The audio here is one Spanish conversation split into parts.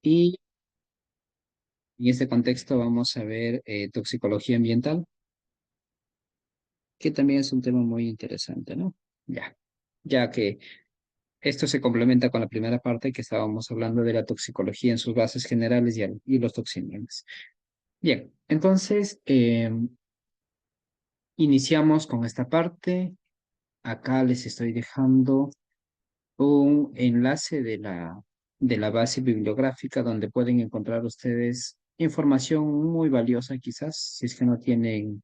Y en este contexto vamos a ver toxicología ambiental, que también es un tema muy interesante, ¿no? Ya que esto se complementa con la primera parte que estábamos hablando de la toxicología en sus bases generales y los toxígenos. Bien, entonces iniciamos con esta parte. Acá les estoy dejando un enlace de la base bibliográfica donde pueden encontrar ustedes información muy valiosa quizás, si es que no tienen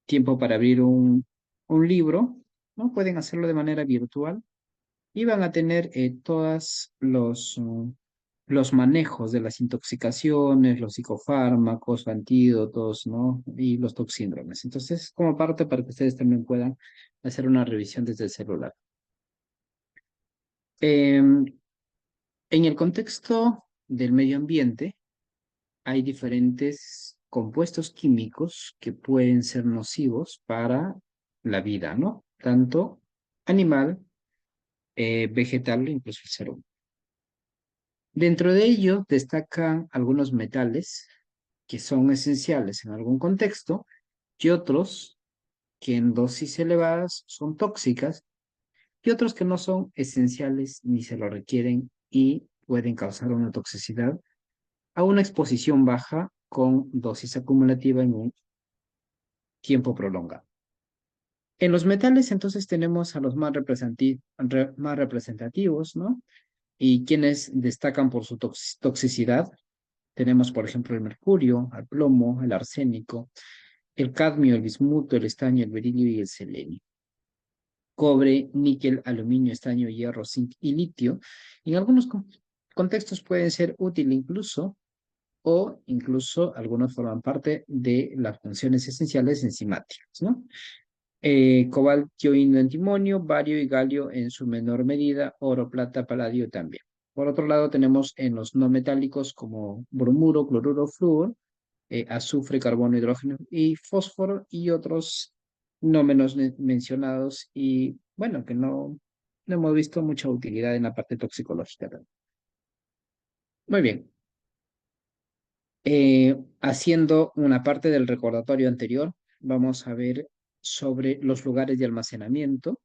tiempo para abrir un libro, ¿no? Pueden hacerlo de manera virtual y van a tener todos los manejos de las intoxicaciones, los psicofármacos, antídotos, ¿no? Y los toxíndromes. Entonces, como parte para que ustedes también puedan hacer una revisión desde el celular. En el contexto del medio ambiente, hay diferentes compuestos químicos que pueden ser nocivos para la vida, ¿no? Tanto animal, vegetal, incluso el ser humano. Dentro de ello destacan algunos metales que son esenciales en algún contexto y otros que en dosis elevadas son tóxicas y otros que no son esenciales ni se lo requieren y pueden causar una toxicidad a una exposición baja con dosis acumulativa en un tiempo prolongado. En los metales entonces tenemos a los más representativos, ¿no? Y quienes destacan por su toxicidad. Tenemos, por ejemplo, el mercurio, el plomo, el arsénico, el cadmio, el bismuto, el estaño, el berilio y el selenio. Cobre, níquel, aluminio, estaño, hierro, zinc y litio. En algunos contextos pueden ser útiles incluso, o incluso algunos forman parte de las funciones esenciales enzimáticas, ¿no? Cobalto, indio, antimonio, bario y galio en su menor medida, oro, plata, paladio también. Por otro lado, tenemos en los no metálicos como bromuro, cloruro, flúor, azufre, carbono, hidrógeno y fósforo y otros no menos mencionados y bueno, que no hemos visto mucha utilidad en la parte toxicológica. Muy bien. Haciendo una parte del recordatorio anterior, vamos a ver sobre los lugares de almacenamiento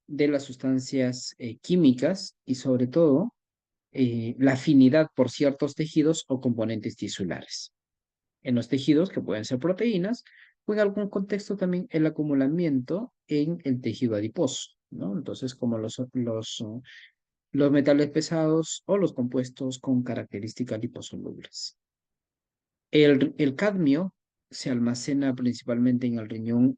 de las sustancias químicas y sobre todo la afinidad por ciertos tejidos o componentes tisulares. En los tejidos, que pueden ser proteínas, o en algún contexto también el acumulamiento en el tejido adiposo, ¿no? Entonces, como los metales pesados o los compuestos con características liposolubles. El cadmio se almacena principalmente en el riñón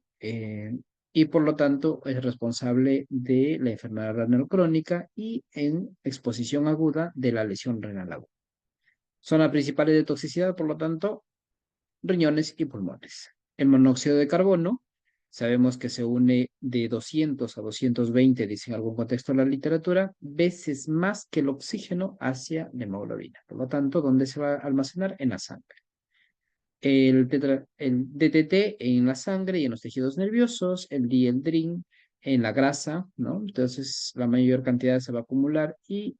y por lo tanto es responsable de la enfermedad renal crónica y en exposición aguda de la lesión renal aguda. Zona principales de toxicidad, por lo tanto, riñones y pulmones. El monóxido de carbono, sabemos que se une de 200 a 220, dice en algún contexto de la literatura, veces más que el oxígeno hacia la hemoglobina. Por lo tanto, ¿dónde se va a almacenar? En la sangre. El DTT en la sangre y en los tejidos nerviosos, el dieldrin en la grasa, ¿no? Entonces, la mayor cantidad se va a acumular y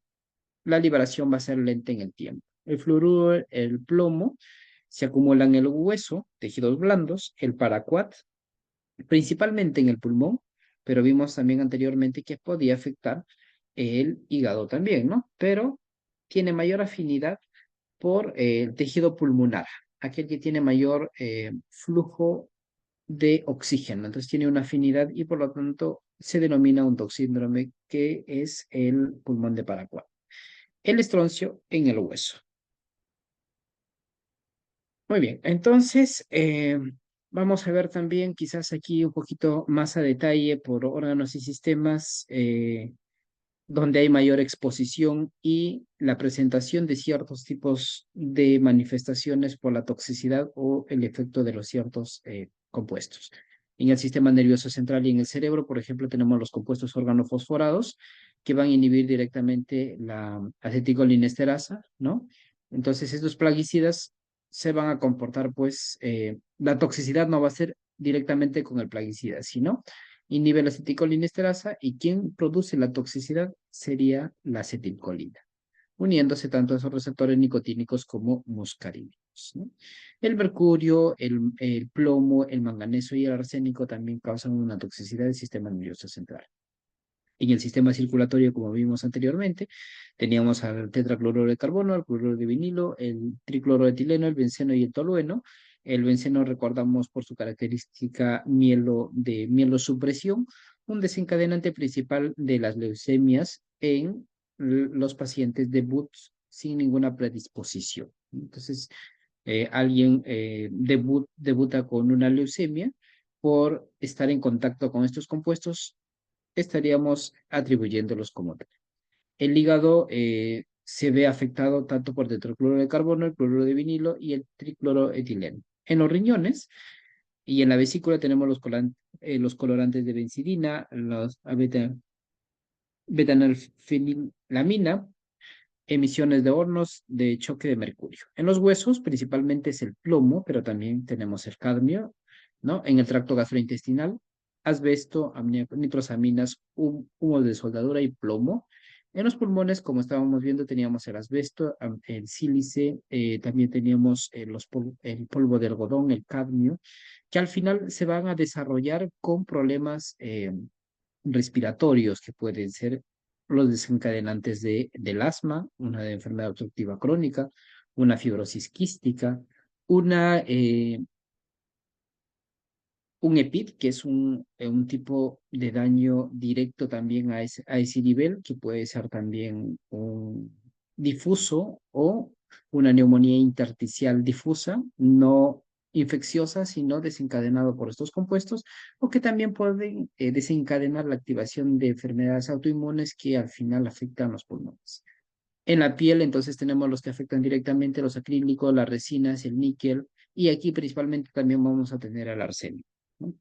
la liberación va a ser lenta en el tiempo. El fluoruro, el plomo, se acumula en el hueso, tejidos blandos, el paraquat, principalmente en el pulmón, pero vimos también anteriormente que podía afectar el hígado también, ¿no? Pero tiene mayor afinidad por el tejido pulmonar, aquel que tiene mayor flujo de oxígeno. Entonces tiene una afinidad y por lo tanto se denomina un toxíndrome que es el pulmón de Paraguay. El estroncio en el hueso. Muy bien, entonces vamos a ver también quizás aquí un poquito más a detalle por órganos y sistemas donde hay mayor exposición y la presentación de ciertos tipos de manifestaciones por la toxicidad o el efecto de los ciertos compuestos. En el sistema nervioso central y en el cerebro, por ejemplo, tenemos los compuestos organofosforados que van a inhibir directamente la acetilcolinesterasa, ¿no? Entonces, estos plaguicidas se van a comportar, pues, la toxicidad no va a ser directamente con el plaguicida, sino inhibe la acetilcolinesterasa y quien produce la toxicidad sería la acetilcolina. uniéndose tanto a esos receptores nicotínicos como muscarínicos, ¿no? El mercurio, el plomo, el manganeso y el arsénico también causan una toxicidad del sistema nervioso central. En el sistema circulatorio, como vimos anteriormente, teníamos al tetracloruro de carbono, al cloruro de vinilo, el tricloro de etileno, el benceno y el tolueno. El benceno recordamos por su característica de mielosupresión, un desencadenante principal de las leucemias en los pacientes debuts sin ninguna predisposición. Entonces, alguien debuta con una leucemia por estar en contacto con estos compuestos, estaríamos atribuyéndolos como tal. El hígado se ve afectado tanto por tetracloruro de carbono, el cloruro de vinilo y el tricloroetileno. En los riñones y en la vesícula tenemos los colorantes de benzidina, los betanalfenilamina, emisiones de hornos de choque de mercurio. En los huesos principalmente es el plomo, pero también tenemos el cadmio, ¿no? En el tracto gastrointestinal, asbesto, amoníaco, nitrosaminas, humos de soldadura y plomo. En los pulmones, como estábamos viendo, teníamos el asbesto, el sílice, también teníamos el polvo de algodón, el cadmio, que al final se van a desarrollar con problemas respiratorios que pueden ser los desencadenantes del asma, una enfermedad obstructiva crónica, una fibrosis quística, una, un EPID, que es un tipo de daño directo también a ese nivel, que puede ser también un difuso o una neumonía intersticial difusa, no infecciosa, sino desencadenado por estos compuestos, o que también pueden desencadenar la activación de enfermedades autoinmunes que al final afectan los pulmones. En la piel, entonces, tenemos los que afectan directamente los acrílicos, las resinas, el níquel, y aquí principalmente también vamos a tener al arsénico, ¿no?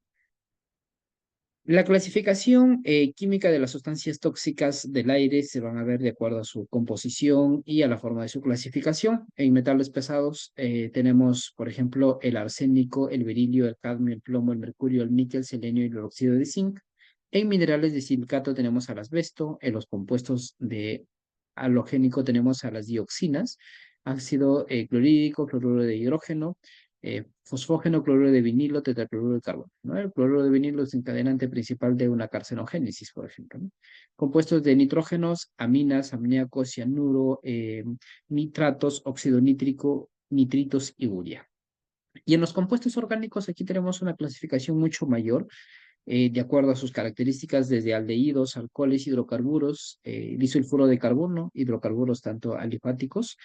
La clasificación química de las sustancias tóxicas del aire se van a ver de acuerdo a su composición y a la forma de su clasificación. En metales pesados tenemos, por ejemplo, el arsénico, el berilio, el cadmio, el plomo, el mercurio, el níquel, selenio y el óxido de zinc. En minerales de silicato tenemos al asbesto, en los compuestos de halogénico tenemos a las dioxinas, ácido clorhídrico, cloruro de hidrógeno, fosfógeno, cloruro de vinilo, tetracloruro de carbono, ¿no? El cloruro de vinilo es encadenante principal de una carcinogénesis, por ejemplo, ¿no? Compuestos de nitrógenos, aminas, amoníaco, cianuro, nitratos, óxido nítrico, nitritos y urea. Y en los compuestos orgánicos aquí tenemos una clasificación mucho mayor, de acuerdo a sus características, desde aldehídos, alcoholes, hidrocarburos, disulfuro de carbono, hidrocarburos tanto alifáticos,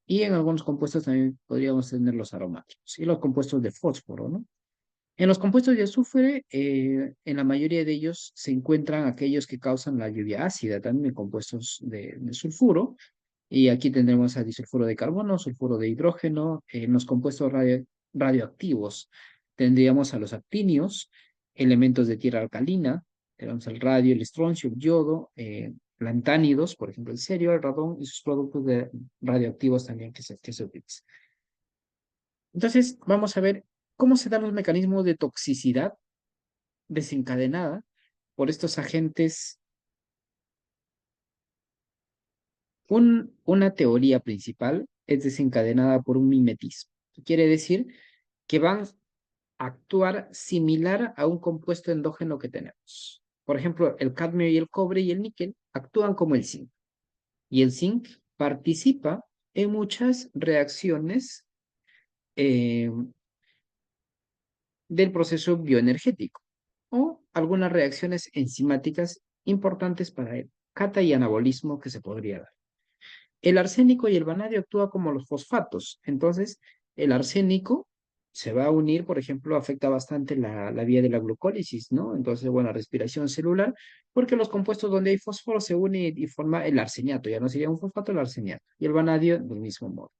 y en algunos compuestos también podríamos tener los aromáticos y los compuestos de fósforo, ¿no? En los compuestos de azufre, en la mayoría de ellos se encuentran aquellos que causan la lluvia ácida, también compuestos de sulfuro, y aquí tendremos a disulfuro de carbono, sulfuro de hidrógeno. En los compuestos radioactivos tendríamos a los actinios, elementos de tierra alcalina, tenemos el radio, el estroncio, el yodo, lantánidos, por ejemplo, el cerio, el radón y sus productos radioactivos también que se utilizan. Entonces, vamos a ver cómo se dan los mecanismos de toxicidad desencadenada por estos agentes. Una teoría principal es desencadenada por un mimetismo. Quiere decir que van a actuar similar a un compuesto endógeno que tenemos. Por ejemplo, el cadmio y el cobre y el níquel actúan como el zinc. Y el zinc participa en muchas reacciones eh, del proceso bioenergético o algunas reacciones enzimáticas importantes para el cata y anabolismo que se podría dar. El arsénico y el vanadio actúan como los fosfatos. Entonces, el arsénico se va a unir, por ejemplo, afecta bastante la vía de la glucólisis, ¿no? Entonces, bueno, respiración celular, porque los compuestos donde hay fósforo se unen y forma el arseniato, ya no sería un fosfato, el arseniato. Y el vanadio, del mismo modo.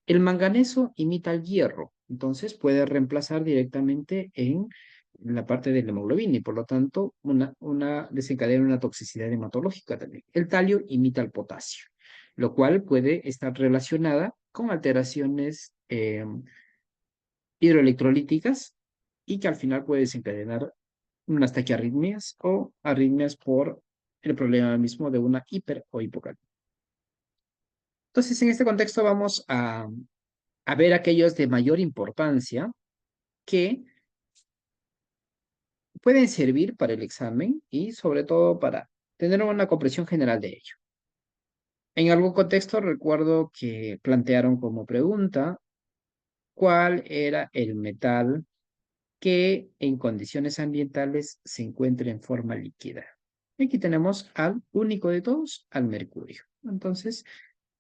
El manganeso imita el hierro, entonces puede reemplazar directamente en la parte de la hemoglobina y por lo tanto desencadena una toxicidad hematológica también. El talio imita el potasio, lo cual puede estar relacionada con alteraciones hidroelectrolíticas y que al final puede desencadenar unas taquiarritmias o arritmias por el problema mismo de una hiper o hipocalemia. Entonces, en este contexto vamos a ver aquellos de mayor importancia que pueden servir para el examen y sobre todo para tener una comprensión general de ello. En algún contexto recuerdo que plantearon como pregunta cuál era el metal que en condiciones ambientales se encuentra en forma líquida. Aquí tenemos al único de todos, al mercurio. Entonces,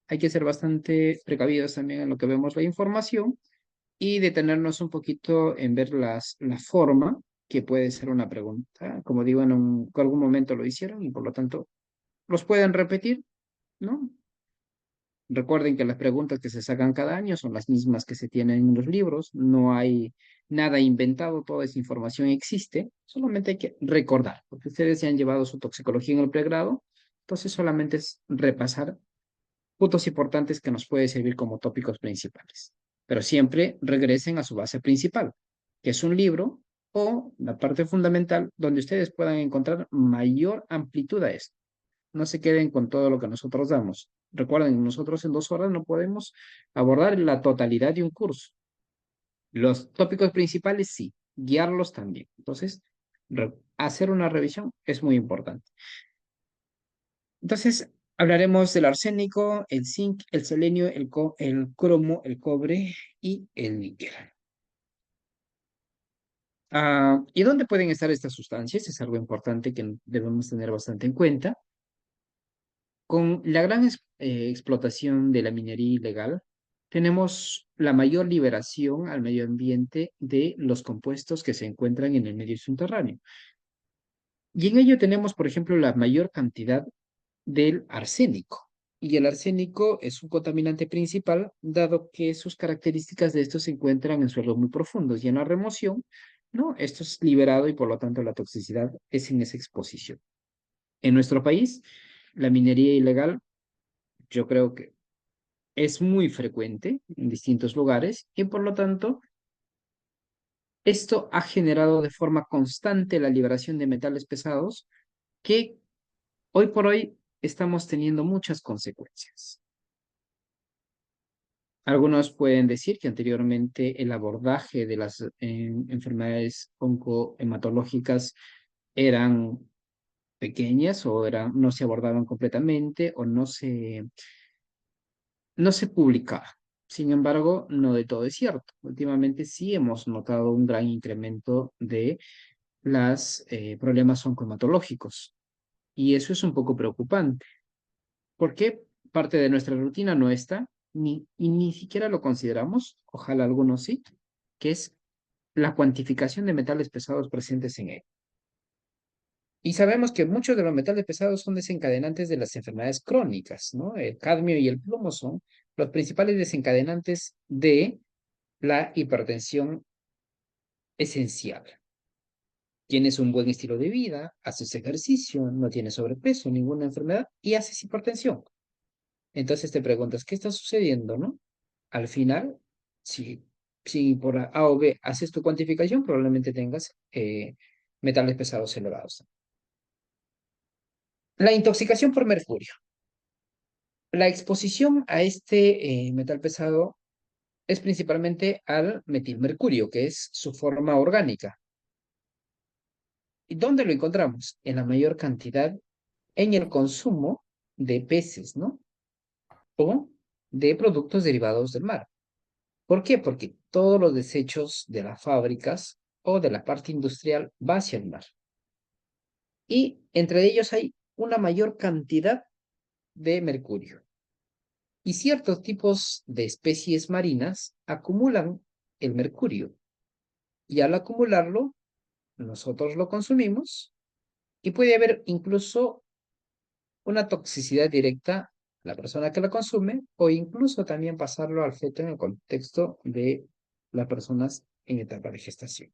hay que ser bastante precavidos también en lo que vemos la información y detenernos un poquito en ver la forma que puede ser una pregunta. Como digo, en algún momento lo hicieron y por lo tanto los pueden repetir, ¿no? Recuerden que las preguntas que se sacan cada año son las mismas que se tienen en los libros, no hay nada inventado, toda esa información existe, solamente hay que recordar, porque ustedes ya han llevado su toxicología en el pregrado, entonces solamente es repasar puntos importantes que nos puede servir como tópicos principales. Pero siempre regresen a su base principal, que es un libro o la parte fundamental donde ustedes puedan encontrar mayor amplitud a esto. No se queden con todo lo que nosotros damos. Recuerden, nosotros en 2 horas no podemos abordar la totalidad de un curso. Los tópicos principales sí, guiarlos también. Entonces, hacer una revisión es muy importante. Entonces, hablaremos del arsénico, el zinc, el selenio, el cromo, el cobre y el níquel. ¿Y dónde pueden estar estas sustancias? Es algo importante que debemos tener bastante en cuenta. Con la gran explotación de la minería ilegal, tenemos la mayor liberación al medio ambiente de los compuestos que se encuentran en el medio subterráneo. Y en ello tenemos, por ejemplo, la mayor cantidad del arsénico. Y el arsénico es un contaminante principal, dado que sus características de estos se encuentran en suelos muy profundos y en la remoción, ¿no? Esto es liberado y por lo tanto la toxicidad es en esa exposición. En nuestro país, la minería ilegal, yo creo que es muy frecuente en distintos lugares y por lo tanto, esto ha generado de forma constante la liberación de metales pesados que hoy por hoy estamos teniendo muchas consecuencias. Algunos pueden decir que anteriormente el abordaje de las enfermedades oncohematológicas eran pequeñas o no se abordaban completamente o no se publicaba. Sin embargo, no de todo es cierto. Últimamente sí hemos notado un gran incremento de los problemas oncohematológicos y eso es un poco preocupante. Porque parte de nuestra rutina no está, y ni siquiera lo consideramos, ojalá algunos sí, que es la cuantificación de metales pesados presentes en él. Y sabemos que muchos de los metales pesados son desencadenantes de las enfermedades crónicas, ¿no? El cadmio y el plomo son los principales desencadenantes de la hipertensión esencial. Tienes un buen estilo de vida, haces ejercicio, no tienes sobrepeso, ninguna enfermedad y haces hipertensión. Entonces te preguntas, ¿qué está sucediendo, no? Al final, si por A o B haces tu cuantificación, probablemente tengas metales pesados elevados. La intoxicación por mercurio. La exposición a este metal pesado es principalmente al metilmercurio, que es su forma orgánica. ¿Y dónde lo encontramos? En la mayor cantidad en el consumo de peces, ¿no? O de productos derivados del mar. ¿Por qué? Porque todos los desechos de las fábricas o de la parte industrial va hacia el mar. Y entre ellos hay una mayor cantidad de mercurio. Y ciertos tipos de especies marinas acumulan el mercurio. Y al acumularlo, nosotros lo consumimos y puede haber incluso una toxicidad directa a la persona que lo consume o incluso también pasarlo al feto en el contexto de las personas en etapa de gestación.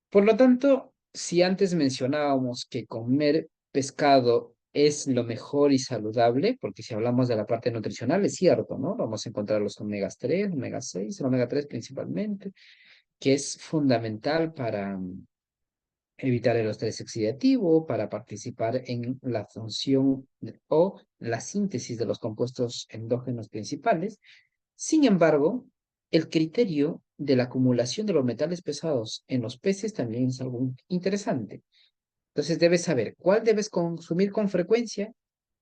Por lo tanto, si antes mencionábamos que comer pescado es lo mejor y saludable, porque si hablamos de la parte nutricional es cierto, ¿no? Vamos a encontrar los omegas 3, omega 6, el omega 3 principalmente, que es fundamental evitar el estrés oxidativo, para participar en la función o la síntesis de los compuestos endógenos principales. Sin embargo, el criterio de la acumulación de los metales pesados en los peces también es algo interesante. Entonces debes saber cuál debes consumir con frecuencia,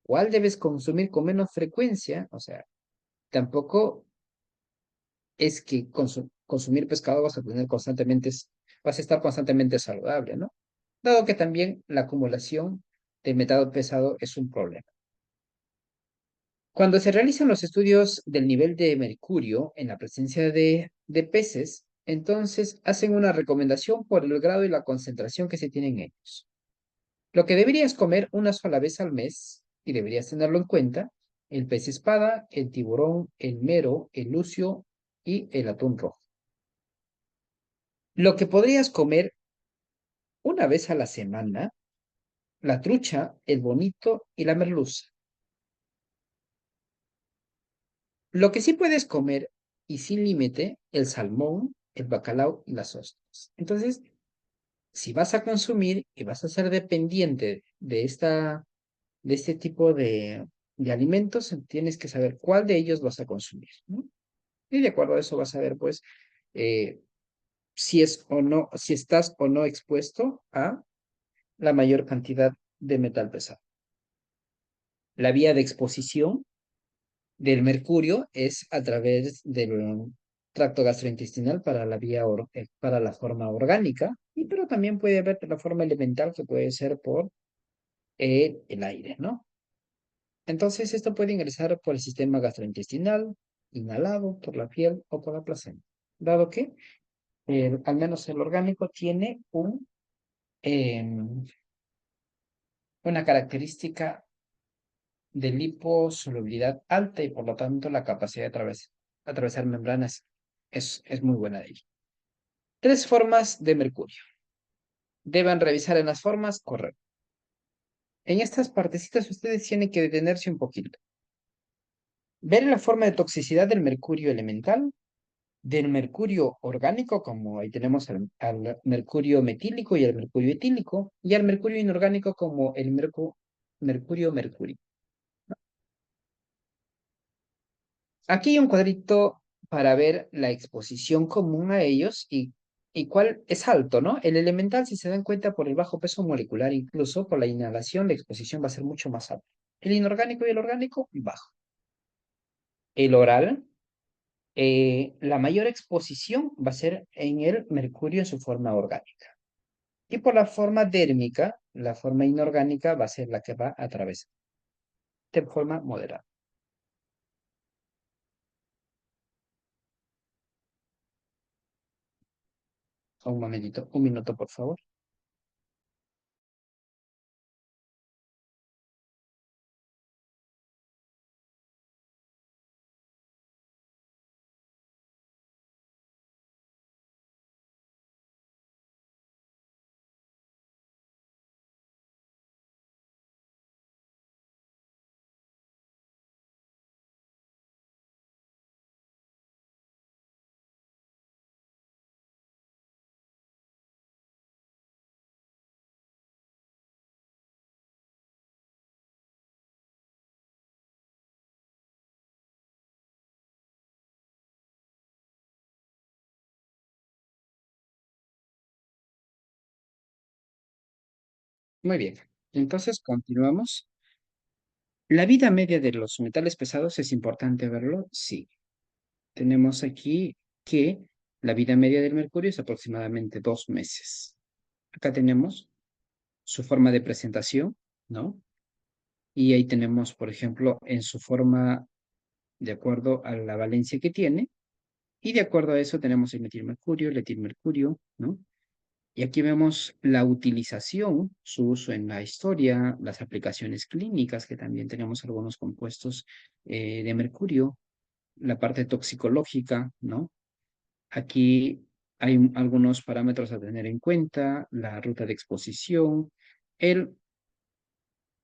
cuál debes consumir con menos frecuencia. O sea, tampoco es que consumir pescado vas a tener constantemente, vas a estar constantemente saludable, ¿no? Dado que también la acumulación de metal pesado es un problema. Cuando se realizan los estudios del nivel de mercurio en la presencia de peces, entonces hacen una recomendación por el grado y la concentración que se tiene en ellos. Lo que deberías comer una sola vez al mes, y deberías tenerlo en cuenta, el pez espada, el tiburón, el mero, el lucio y el atún rojo. Lo que podrías comer una vez a la semana, la trucha, el bonito y la merluza. Lo que sí puedes comer y sin límite, el salmón, el bacalao y las ostras. Entonces, si vas a consumir y vas a ser dependiente de este tipo de alimentos, tienes que saber cuál de ellos vas a consumir, ¿no? Y de acuerdo a eso vas a ver, pues, eh, si es o no, si estás o no expuesto a la mayor cantidad de metal pesado. La vía de exposición del mercurio es a través del tracto gastrointestinal para para la forma orgánica, pero también puede haber la forma elemental que puede ser por el aire, ¿no? Entonces, esto puede ingresar por el sistema gastrointestinal, inhalado por la piel o por la placenta, dado que al menos el orgánico tiene em, una característica de liposolubilidad alta y por lo tanto la capacidad de atravesar membranas es muy buena de ello. 3 formas de mercurio. Deben revisar en las formas correctas. En estas partecitas ustedes tienen que detenerse un poquito. Ver la forma de toxicidad del mercurio elemental, del mercurio orgánico, como ahí tenemos al mercurio metílico y al mercurio etílico, y al mercurio inorgánico como el mercurio mercurio. Aquí hay un cuadrito para ver la exposición común a ellos y cuál es alto, ¿no? El elemental, si se dan cuenta, por el bajo peso molecular, incluso por la inhalación, la exposición va a ser mucho más alta. El inorgánico y el orgánico, bajo. El oral, la mayor exposición va a ser en el mercurio en su forma orgánica. Y por la forma dérmica, la forma inorgánica va a ser la que va a atravesar de forma moderada. Un momentito, un minuto, por favor. Muy bien. Entonces, continuamos. La vida media de los metales pesados es importante verlo. Sí. Tenemos aquí que la vida media del mercurio es aproximadamente 2 meses. Acá tenemos su forma de presentación, ¿no? Y ahí tenemos, por ejemplo, en su forma de acuerdo a la valencia que tiene. Y de acuerdo a eso tenemos el metilmercurio, el etilmercurio, ¿no? Y aquí vemos la utilización, su uso en la historia, las aplicaciones clínicas, que también tenemos algunos compuestos de mercurio, la parte toxicológica, ¿no? Aquí hay algunos parámetros a tener en cuenta, la ruta de exposición, el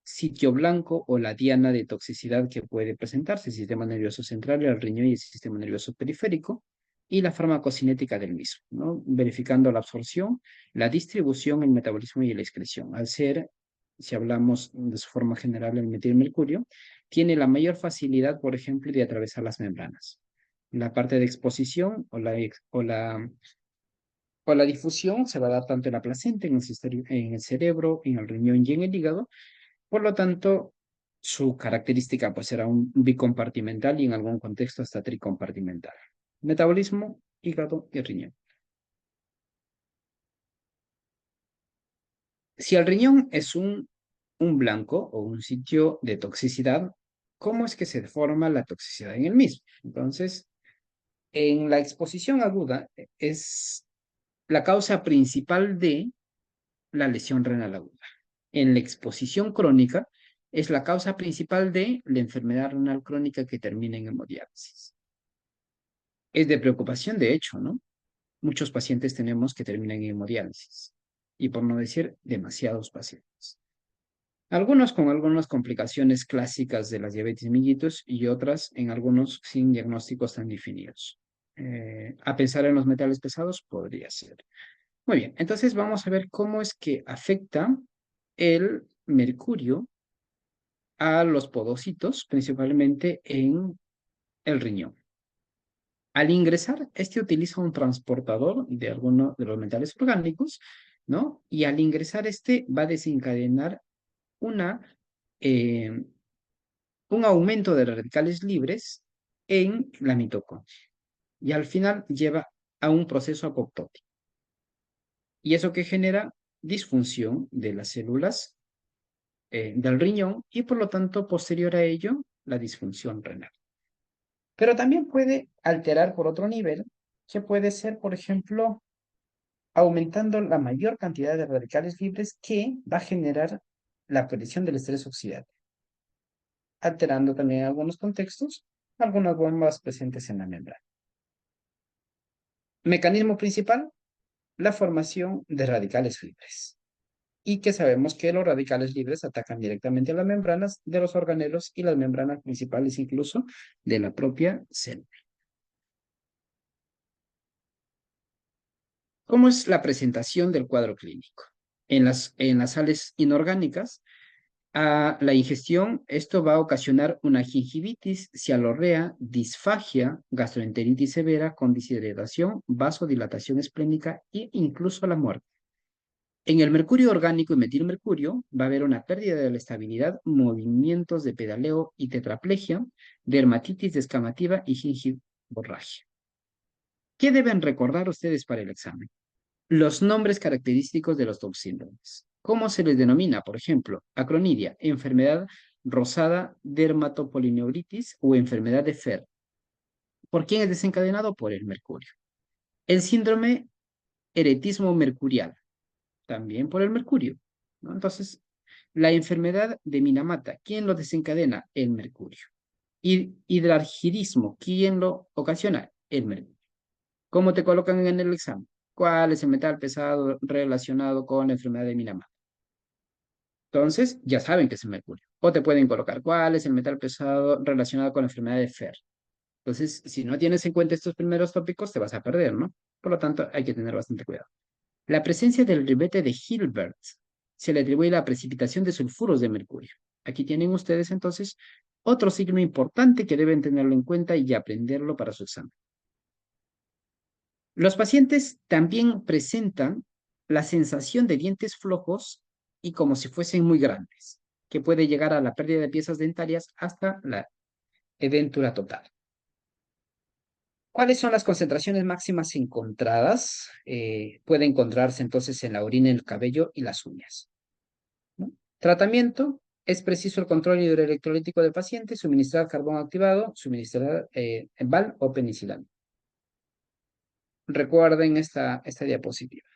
sitio blanco o la diana de toxicidad que puede presentarse, el sistema nervioso central, el riñón y el sistema nervioso periférico, y la farmacocinética del mismo, ¿no? Verificando la absorción, la distribución, el metabolismo y la excreción. Al ser, si hablamos de su forma general, el metilmercurio, tiene la mayor facilidad, por ejemplo, de atravesar las membranas. La parte de exposición o la difusión se va a dar tanto en la placenta, en el cerebro, en el riñón y en el hígado. Por lo tanto, su característica pues será un bicompartimental y en algún contexto hasta tricompartimental. Metabolismo, hígado y riñón. Si el riñón es un blanco o un sitio de toxicidad, ¿cómo es que se forma la toxicidad en el mismo? Entonces, en la exposición aguda es la causa principal de la lesión renal aguda. En la exposición crónica es la causa principal de la enfermedad renal crónica que termina en hemodiálisis. Es de preocupación, de hecho, ¿no? Muchos pacientes tenemos que terminan en hemodiálisis y por no decir demasiados pacientes. Algunos con algunas complicaciones clásicas de las diabetes mellitus y otras en algunos sin diagnósticos tan definidos. A pensar en los metales pesados podría ser. Muy bien, entonces vamos a ver cómo es que afecta el mercurio a los podocitos, principalmente en el riñón. Al ingresar, este utiliza un transportador de alguno de los metales orgánicos, ¿no? Y al ingresar, este va a desencadenar una, eh, un aumento de radicales libres en la mitocondria. Y al final lleva a un proceso apoptótico. Y eso que genera disfunción de las células del riñón y por lo tanto, posterior a ello, la disfunción renal. Pero también puede alterar por otro nivel, que puede ser, por ejemplo, aumentando la mayor cantidad de radicales libres que va a generar la aparición del estrés oxidativo, alterando también en algunos contextos algunas bombas presentes en la membrana. Mecanismo principal, la formación de radicales libres. Y que sabemos que los radicales libres atacan directamente a las membranas de los organelos y las membranas principales incluso de la propia célula. ¿Cómo es la presentación del cuadro clínico? En las sales inorgánicas, a la ingestión, esto va a ocasionar una gingivitis, cialorrea, disfagia, gastroenteritis severa con deshidratación, vasodilatación esplénica e incluso la muerte. En el mercurio orgánico y metilmercurio va a haber una pérdida de la estabilidad, movimientos de pedaleo y tetraplegia, dermatitis descamativa y gingivorragia. ¿Qué deben recordar ustedes para el examen? Los nombres característicos de los dos síndromes. ¿Cómo se les denomina? Por ejemplo, acronidia, enfermedad rosada, dermatopolineuritis o enfermedad de Fer. ¿Por quién es desencadenado? Por el mercurio. El síndrome eretismo mercurial, también por el mercurio, ¿no? Entonces, la enfermedad de Minamata, ¿quién lo desencadena? El mercurio. Hidrargidismo, ¿quién lo ocasiona? El mercurio. ¿Cómo te colocan en el examen? ¿Cuál es el metal pesado relacionado con la enfermedad de Minamata? Entonces, ya saben que es el mercurio. O te pueden colocar cuál es el metal pesado relacionado con la enfermedad de Fer. Entonces, si no tienes en cuenta estos primeros tópicos, te vas a perder, ¿no? Por lo tanto, hay que tener bastante cuidado. La presencia del ribete de Hilbert se le atribuye a la precipitación de sulfuros de mercurio. Aquí tienen ustedes entonces otro signo importante que deben tenerlo en cuenta y aprenderlo para su examen. Los pacientes también presentan la sensación de dientes flojos y como si fuesen muy grandes, que puede llegar a la pérdida de piezas dentarias hasta la edentura total. ¿Cuáles son las concentraciones máximas encontradas? Puede encontrarse entonces en la orina, el cabello y las uñas, ¿no? Tratamiento. Es preciso el control hidroelectrolítico del paciente, suministrar carbón activado, suministrar Val o penicilina. Recuerden esta diapositiva.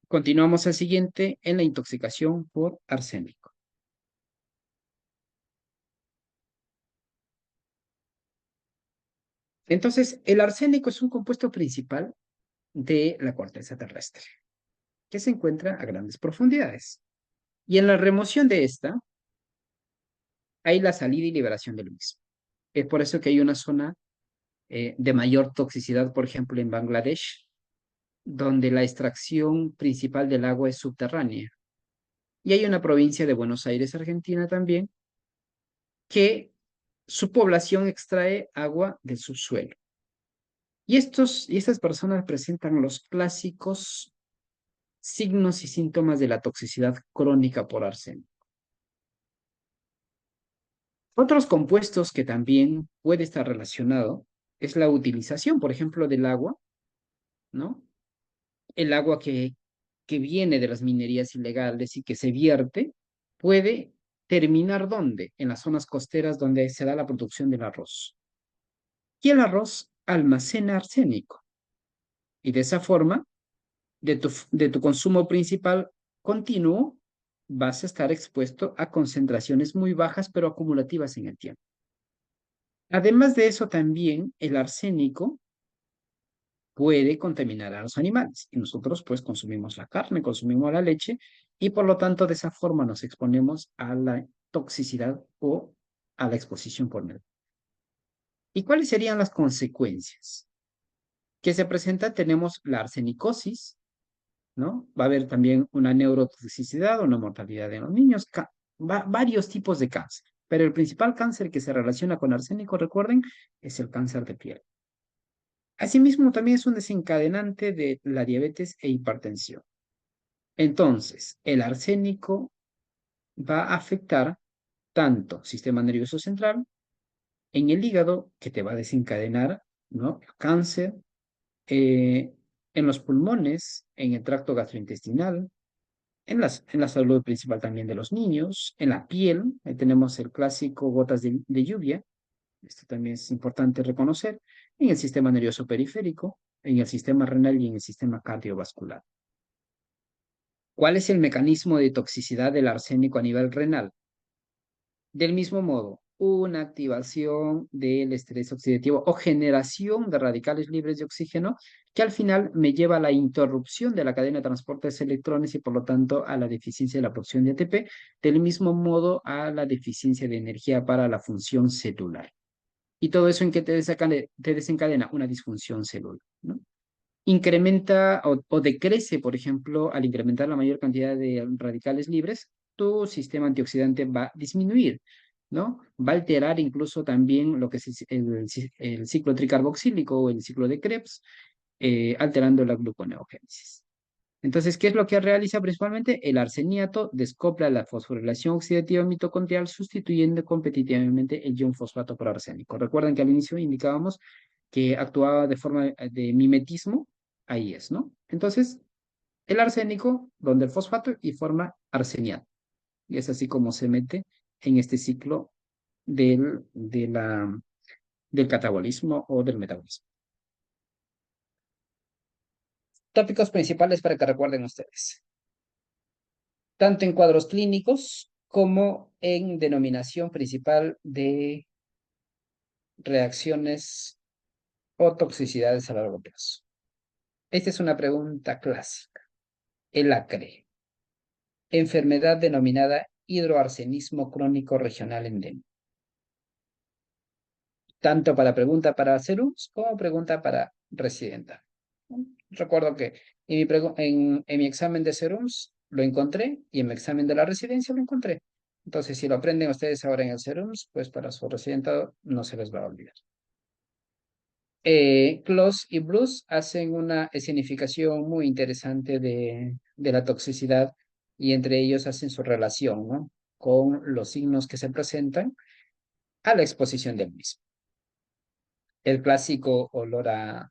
Continuamos al siguiente en la intoxicación por arsénico. Entonces, el arsénico es un compuesto principal de la corteza terrestre, que se encuentra a grandes profundidades. Y en la remoción de esta, hay la salida y liberación del mismo. Es por eso que hay una zona de mayor toxicidad, por ejemplo, en Bangladesh, donde la extracción principal del agua es subterránea. Y hay una provincia de Buenos Aires, Argentina también, que su población extrae agua del subsuelo. Y estas personas presentan los clásicos signos y síntomas de la toxicidad crónica por arsénico. Otros compuestos que también puede estar relacionado es la utilización, por ejemplo, del agua, ¿no? El agua que viene de las minerías ilegales y que se vierte puede terminar ¿dónde? En las zonas costeras donde se da la producción del arroz. Y el arroz almacena arsénico. Y de esa forma, de tu consumo principal continuo, vas a estar expuesto a concentraciones muy bajas, pero acumulativas en el tiempo. Además de eso, también el arsénico puede contaminar a los animales. Y nosotros pues consumimos la carne, consumimos la leche y por lo tanto de esa forma nos exponemos a la toxicidad o a la exposición por mercurio. ¿Y cuáles serían las consecuencias? Que se presenta, tenemos la arsenicosis, ¿no? Va a haber también una neurotoxicidad, una mortalidad de los niños, varios tipos de cáncer. Pero el principal cáncer que se relaciona con arsénico, recuerden, es el cáncer de piel. Asimismo, también es un desencadenante de la diabetes e hipertensión. Entonces, el arsénico va a afectar tanto sistema nervioso central, en el hígado, que te va a desencadenar, ¿no? El cáncer, eh, en los pulmones, en el tracto gastrointestinal, en la salud principal también de los niños, en la piel, ahí tenemos el clásico gotas de lluvia, esto también es importante reconocer, en el sistema nervioso periférico, en el sistema renal y en el sistema cardiovascular. ¿Cuál es el mecanismo de toxicidad del arsénico a nivel renal? Del mismo modo, una activación del estrés oxidativo o generación de radicales libres de oxígeno que al final me lleva a la interrupción de la cadena de transporte de electrones y por lo tanto a la deficiencia de la producción de ATP, del mismo modo a la deficiencia de energía para la función celular. Y todo eso en que te desencadena una disfunción celular, ¿no? Incrementa o decrece, por ejemplo, al incrementar la mayor cantidad de radicales libres, tu sistema antioxidante va a disminuir, ¿no? Va a alterar incluso también lo que es el ciclo tricarboxílico o el ciclo de Krebs, alterando la gluconeogénesis. Entonces, ¿qué es lo que realiza principalmente? El arseniato descopla la fosforilación oxidativa mitocondrial sustituyendo competitivamente el ion fosfato por arsénico. Recuerden que al inicio indicábamos que actuaba de forma de mimetismo, ahí es, ¿no? Entonces, el arsénico, donde el fosfato y forma arseniato. Y es así como se mete en este ciclo del catabolismo o del metabolismo. Tópicos principales para que recuerden ustedes. Tanto en cuadros clínicos como en denominación principal de reacciones o toxicidades a largo plazo. Esta es una pregunta clásica. El ACRE, enfermedad denominada hidroarsenismo crónico regional endémico. Tanto para pregunta para serums como pregunta para residenta. Recuerdo que en mi examen de serums lo encontré y en mi examen de la residencia lo encontré. Entonces, si lo aprenden ustedes ahora en el serums, pues para su residentado no se les va a olvidar. Kloss y Bruce hacen una escenificación muy interesante de la toxicidad y entre ellos hacen su relación, ¿no? Con los signos que se presentan a la exposición del mismo. El clásico olor a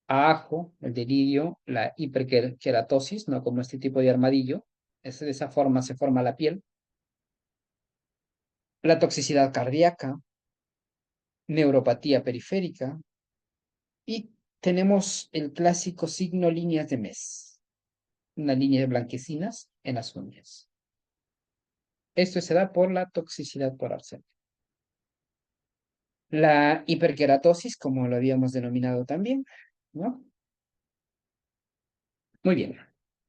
ajo, el delirio, la hiperkeratosis, ¿no? Como este tipo de armadillo. De esa forma se forma la piel. La toxicidad cardíaca, neuropatía periférica y tenemos el clásico signo líneas de mes, una línea de blanquecinas en las uñas. Esto se da por la toxicidad por arsénico. La hiperkeratosis, como lo habíamos denominado también, ¿no? Muy bien.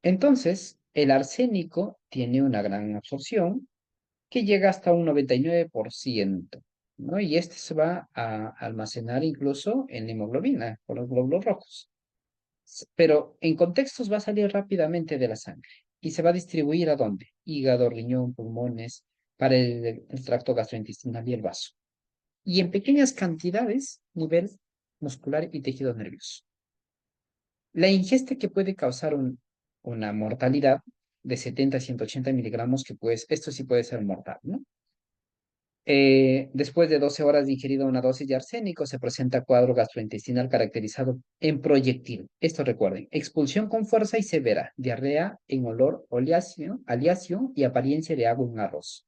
Entonces, el arsénico tiene una gran absorción que llega hasta un 99%. ¿no? Y este se va a almacenar incluso en la hemoglobina, por los glóbulos rojos. Pero en contextos va a salir rápidamente de la sangre y se va a distribuir ¿a dónde? Hígado, riñón, pulmones, para el tracto gastrointestinal y el vaso. Y en pequeñas cantidades, nivel muscular y tejido nervioso. La ingesta que puede causar una mortalidad de 70 a 180 miligramos, que pues esto sí puede ser mortal, ¿no? Después de 12 horas de ingerida una dosis de arsénico, se presenta cuadro gastrointestinal caracterizado en proyectil. Esto recuerden, expulsión con fuerza y severa, diarrea en olor oleáceo, aliáceo y apariencia de agua en arroz.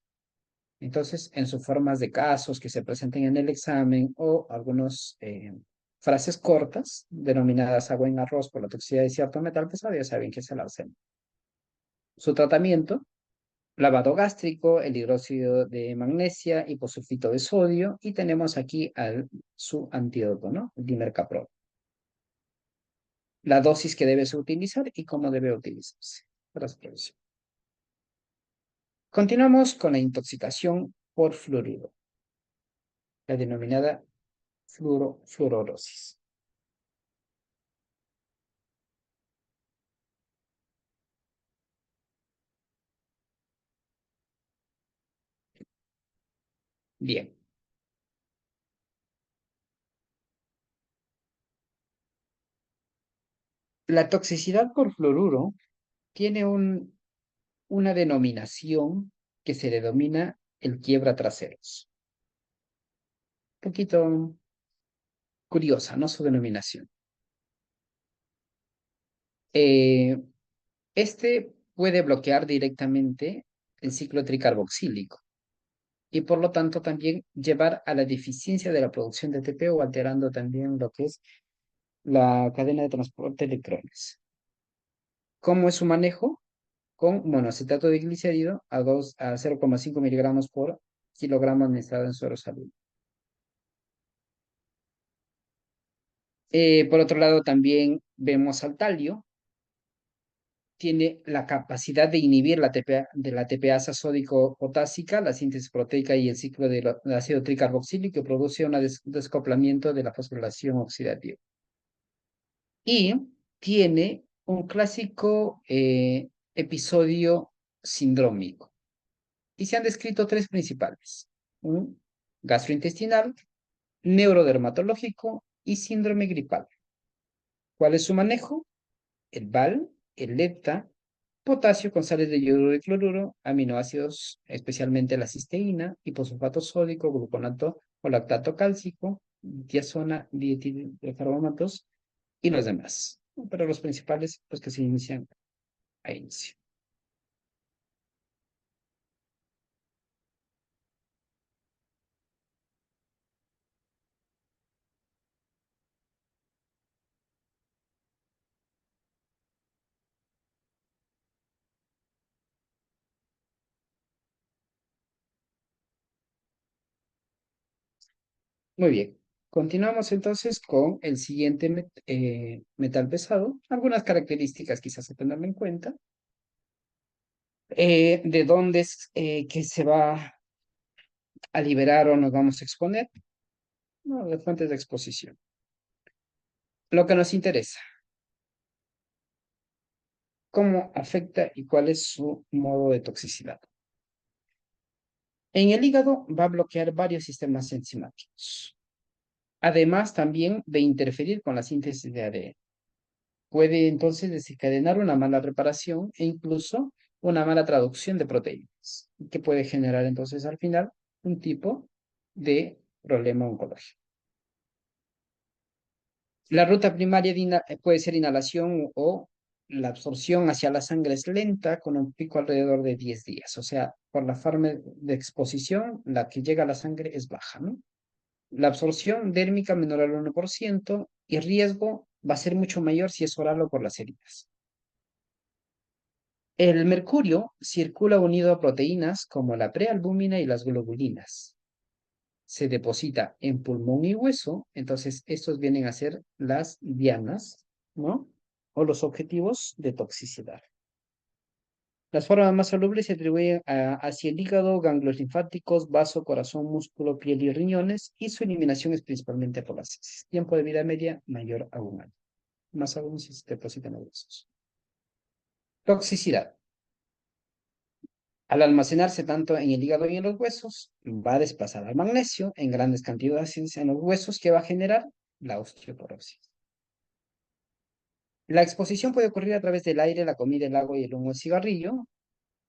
Entonces, en sus formas de casos que se presenten en el examen o algunas frases cortas, denominadas agua en arroz por la toxicidad de cierto metal pesado, ya saben que es el arsénico. Su tratamiento: lavado gástrico, el hidróxido de magnesia, hiposulfito de sodio, y tenemos aquí su antídoto, ¿no? El dimercaprol. La dosis que debes utilizar y cómo debe utilizarse para su prevención. Continuamos con la intoxicación por fluoruro, la denominada fluorosis. Bien, la toxicidad por fluoruro tiene una denominación que se denomina el quiebra traseros. Un poquito curiosa, ¿no? Su denominación. Eh, Este puede bloquear directamente el ciclo tricarboxílico y por lo tanto también llevar a la deficiencia de la producción de ATP o alterando también lo que es la cadena de transporte de electrones. ¿Cómo es su manejo? Con monoacetato de glicérido a 0,5 miligramos por kilogramo administrado en suero salud. Por otro lado, también vemos al talio. Tiene la capacidad de inhibir de la TPasa sódico-potásica, la síntesis proteica y el ciclo del ácido tricarboxílico, que produce un descoplamiento de la fosforilación oxidativa. Y tiene un clásico episodio sindrómico. Y se han descrito tres principales: un gastrointestinal, neurodermatológico y síndrome gripal. ¿Cuál es su manejo? El VAL, el lepta, potasio con sales de yoduro y cloruro, aminoácidos, especialmente la cisteína, hiposulfato sódico, gluconato o lactato cálcico, diazona, dietilcarbonatos y los demás. Pero los principales, pues que se inician a inicio. Muy bien. Continuamos entonces con el siguiente metal pesado. Algunas características quizás a tenerlo en cuenta. De dónde es que se va a liberar o nos vamos a exponer. No, de fuentes de exposición. Lo que nos interesa: cómo afecta y cuál es su modo de toxicidad. En el hígado va a bloquear varios sistemas enzimáticos, además también de interferir con la síntesis de ADN. Puede entonces desencadenar una mala reparación e incluso una mala traducción de proteínas, que puede generar entonces al final un tipo de problema oncológico. La ruta primaria puede ser inhalación o la absorción hacia la sangre es lenta con un pico alrededor de 10 días. O sea, por la forma de exposición, la que llega a la sangre es baja, ¿no? La absorción dérmica menor al 1% y riesgo va a ser mucho mayor si es oral o por las heridas. El mercurio circula unido a proteínas como la prealbúmina y las globulinas. Se deposita en pulmón y hueso, entonces estos vienen a ser las dianas, ¿no? O los objetivos de toxicidad. Las formas más solubles se atribuyen hacia el hígado, ganglios linfáticos, vaso, corazón, músculo, piel y riñones, y su eliminación es principalmente por las heces. Tiempo de vida media mayor a un año. Más aún si se depositan los huesos. Toxicidad. Al almacenarse tanto en el hígado y en los huesos, va a desplazar al magnesio en grandes cantidades en los huesos que va a generar la osteoporosis. La exposición puede ocurrir a través del aire, la comida, el agua y el humo del cigarrillo.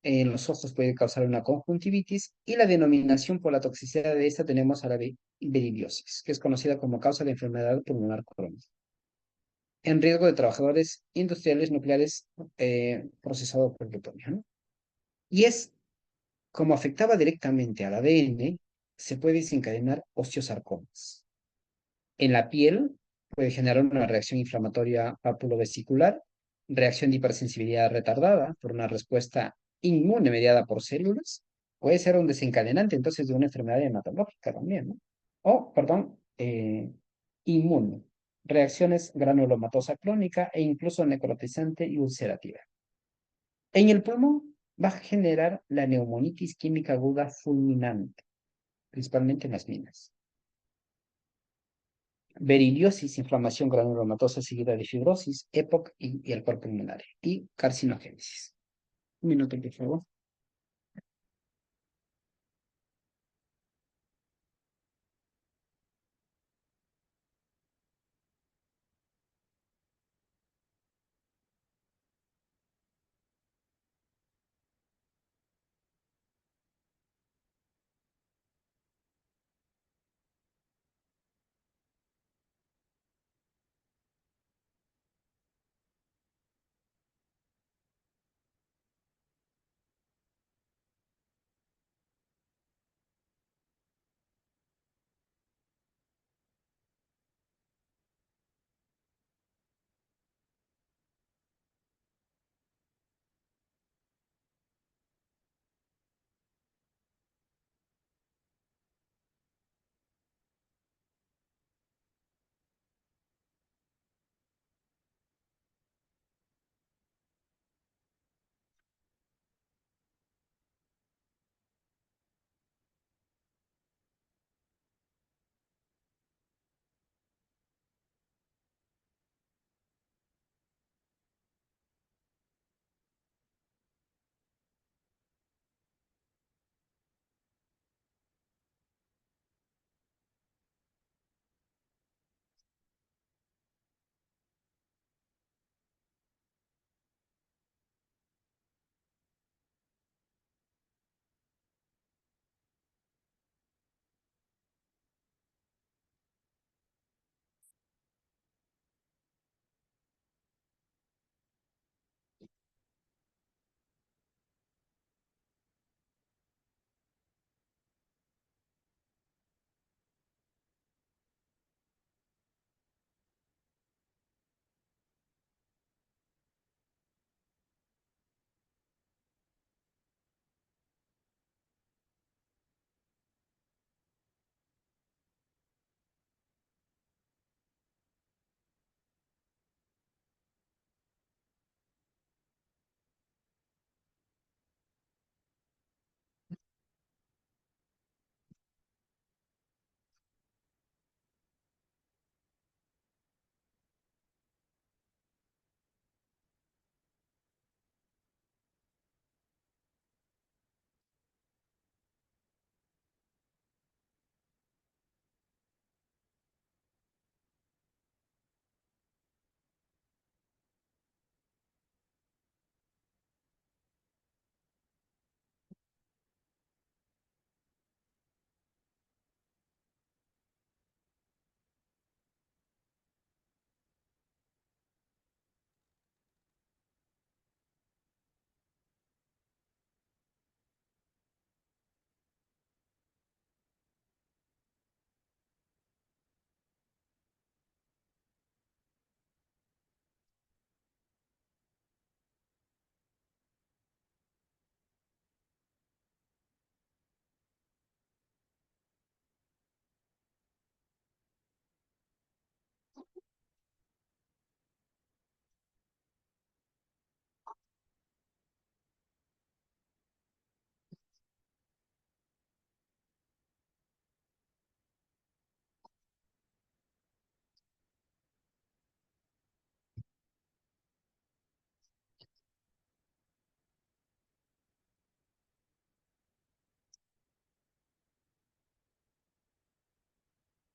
En los ojos puede causar una conjuntivitis y la denominación por la toxicidad de esta tenemos a la beriliosis, que es conocida como causa de enfermedad pulmonar crónica. En riesgo de trabajadores industriales nucleares procesados por plutonio, ¿no? Y es como afectaba directamente al ADN, se puede desencadenar osteosarcomas. En la piel puede generar una reacción inflamatoria papulovesicular, reacción de hipersensibilidad retardada por una respuesta inmune mediada por células. Puede ser un desencadenante entonces de una enfermedad hematológica también, ¿no? O, perdón, inmune. Reacciones granulomatosa crónica e incluso necrotizante y ulcerativa. En el pulmón va a generar la neumonitis química aguda fulminante, principalmente en las minas. Beriliosis, inflamación granulomatosa seguida de fibrosis, EPOC y el cuerpo pulmonar. Y carcinogénesis. Un minuto, por favor.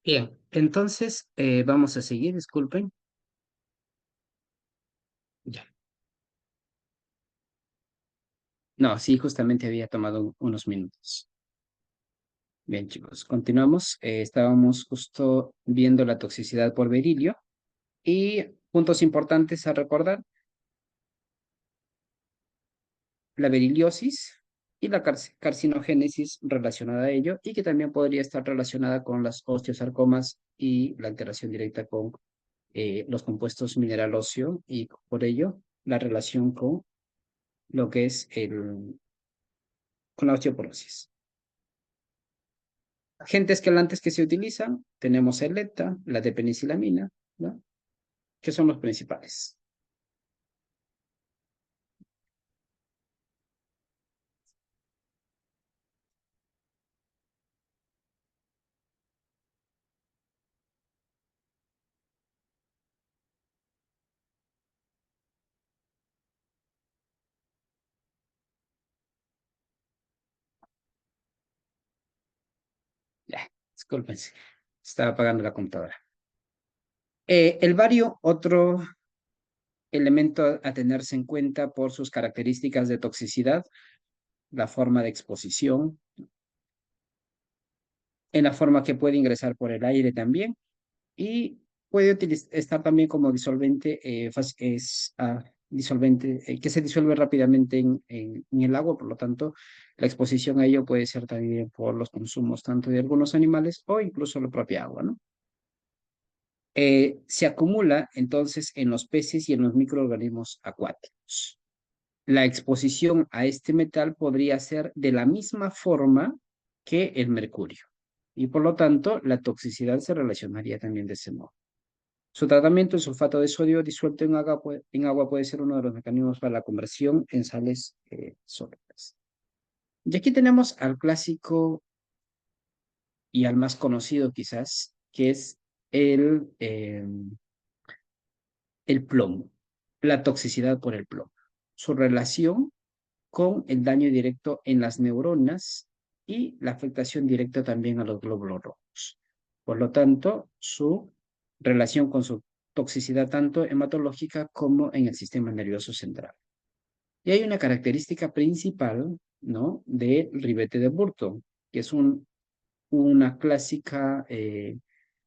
Bien, entonces vamos a seguir, disculpen. Ya. No, sí, justamente había tomado unos minutos. Bien, chicos, continuamos. Estábamos justo viendo la toxicidad por berilio y puntos importantes a recordar, la beriliosis y la carcinogénesis relacionada a ello y que también podría estar relacionada con las osteosarcomas y la alteración directa con los compuestos mineral óseo y por ello la relación con lo que es con la osteoporosis. Agentes quelantes que se utilizan, tenemos el ETA, la de penicilamina, ¿no? Que son los principales. Ya, discúlpense, estaba apagando la computadora. El bario, otro elemento a tenerse en cuenta por sus características de toxicidad, la forma de exposición, en la forma que puede ingresar por el aire también, y puede estar también como disolvente, disolvente que se disuelve rápidamente en el agua, por lo tanto, la exposición a ello puede ser también por los consumos tanto de algunos animales o incluso la propia agua, ¿no? Se acumula entonces en los peces y en los microorganismos acuáticos. La exposición a este metal podría ser de la misma forma que el mercurio y por lo tanto la toxicidad se relacionaría también de ese modo. Su tratamiento, el sulfato de sodio disuelto en agua puede ser uno de los mecanismos para la conversión en sales sólidas. Y aquí tenemos al clásico y al más conocido quizás, que es el plomo, la toxicidad por el plomo. Su relación con el daño directo en las neuronas y la afectación directa también a los glóbulos rojos. Por lo tanto, su relación con su toxicidad tanto hematológica como en el sistema nervioso central. Y hay una característica principal, ¿no? Del ribete de Burton, que es una clásica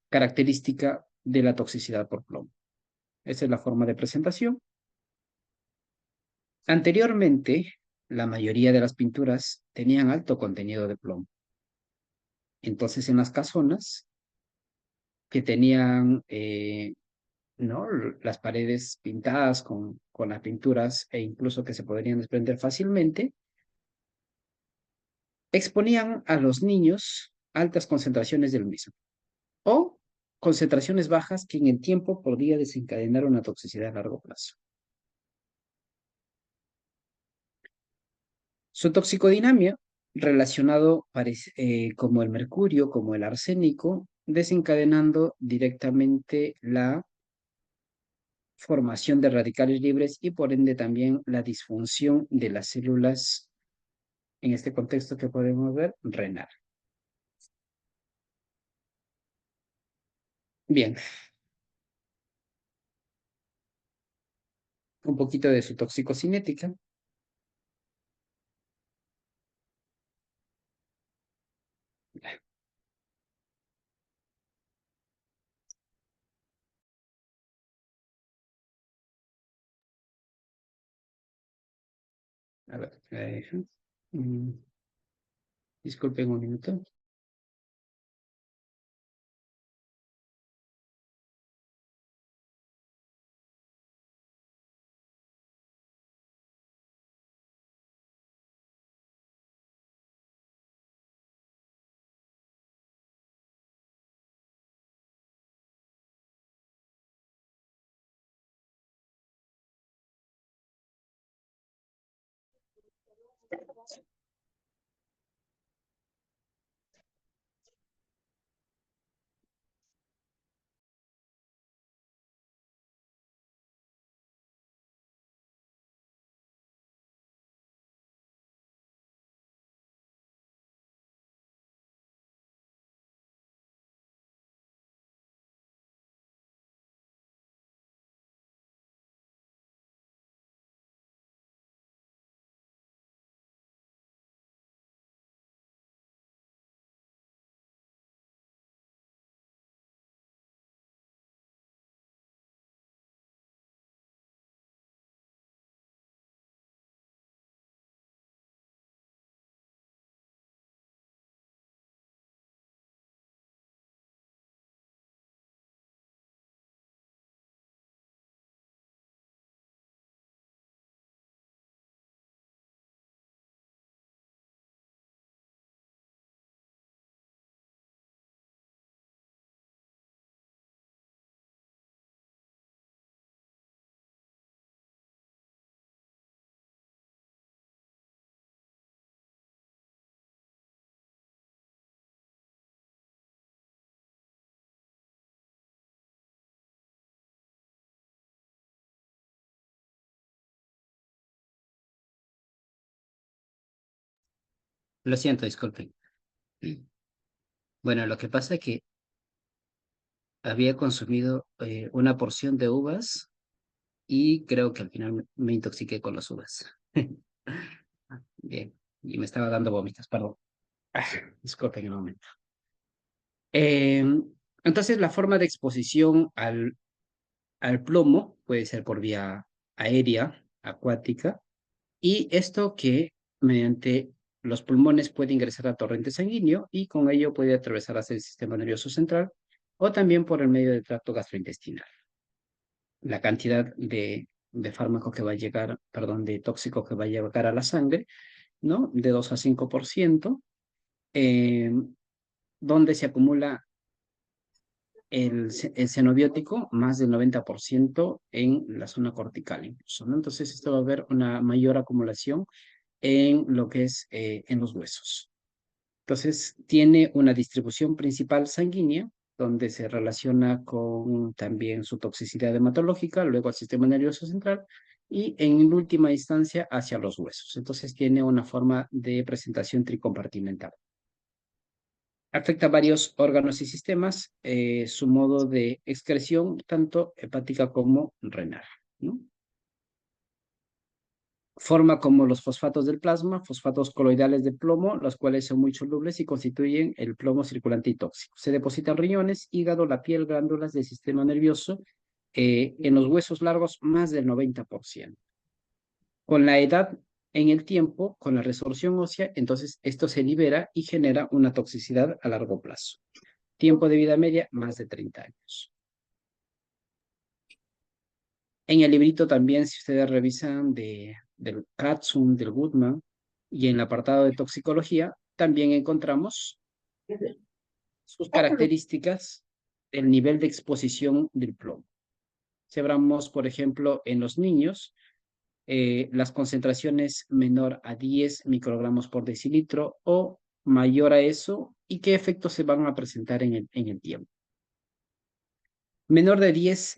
característica de la toxicidad por plomo. Esa es la forma de presentación. Anteriormente, la mayoría de las pinturas tenían alto contenido de plomo. Entonces, en las casonas que tenían ¿no? las paredes pintadas con las pinturas e incluso que se podrían desprender fácilmente, exponían a los niños altas concentraciones del mismo o concentraciones bajas que en el tiempo podría desencadenar una toxicidad a largo plazo. Su toxicodinamia, relacionado como el mercurio, como el arsénico, desencadenando directamente la formación de radicales libres y por ende también la disfunción de las células, en este contexto que podemos ver, renal. Bien, un poquito de su toxicocinética. A ver, mm, disculpen un minuto. Lo siento, disculpen. Bueno, lo que pasa es que había consumido una porción de uvas y creo que al final me intoxiqué con las uvas. Bien, y me estaba dando vómitos, perdón. Ah, disculpen un momento. Eh, entonces, la forma de exposición al plomo puede ser por vía aérea, acuática, y esto que mediante los pulmones puede ingresar al torrente sanguíneo y con ello puede atravesar hacia el sistema nervioso central o también por el medio del tracto gastrointestinal. La cantidad de fármaco que va a llegar, perdón, de tóxico que va a llegar a la sangre, ¿no? De 2 a 5%, eh, donde se acumula el xenobiótico más del 90% en la zona cortical incluso, ¿no? Entonces esto va a haber una mayor acumulación en lo que es en los huesos. Entonces tiene una distribución principal sanguínea donde se relaciona con también su toxicidad hematológica, luego al sistema nervioso central y en última instancia hacia los huesos. Entonces tiene una forma de presentación tricompartimental. Afecta a varios órganos y sistemas, su modo de excreción, tanto hepática como renal, ¿no? Forma como los fosfatos del plasma, fosfatos coloidales de plomo, los cuales son muy solubles y constituyen el plomo circulante y tóxico. Se depositan riñones, hígado, la piel, glándulas del sistema nervioso, en los huesos largos más del 90%. Con la edad en el tiempo, con la resorción ósea, entonces esto se libera y genera una toxicidad a largo plazo. Tiempo de vida media, más de 30 años. En el librito también, si ustedes revisan del Katzun, del Goodman, y en el apartado de toxicología, también encontramos sus características del nivel de exposición del plomo. Si hablamos, por ejemplo, en los niños, las concentraciones menor a 10 microgramos por decilitro o mayor a eso, y qué efectos se van a presentar en el tiempo. Menor de 10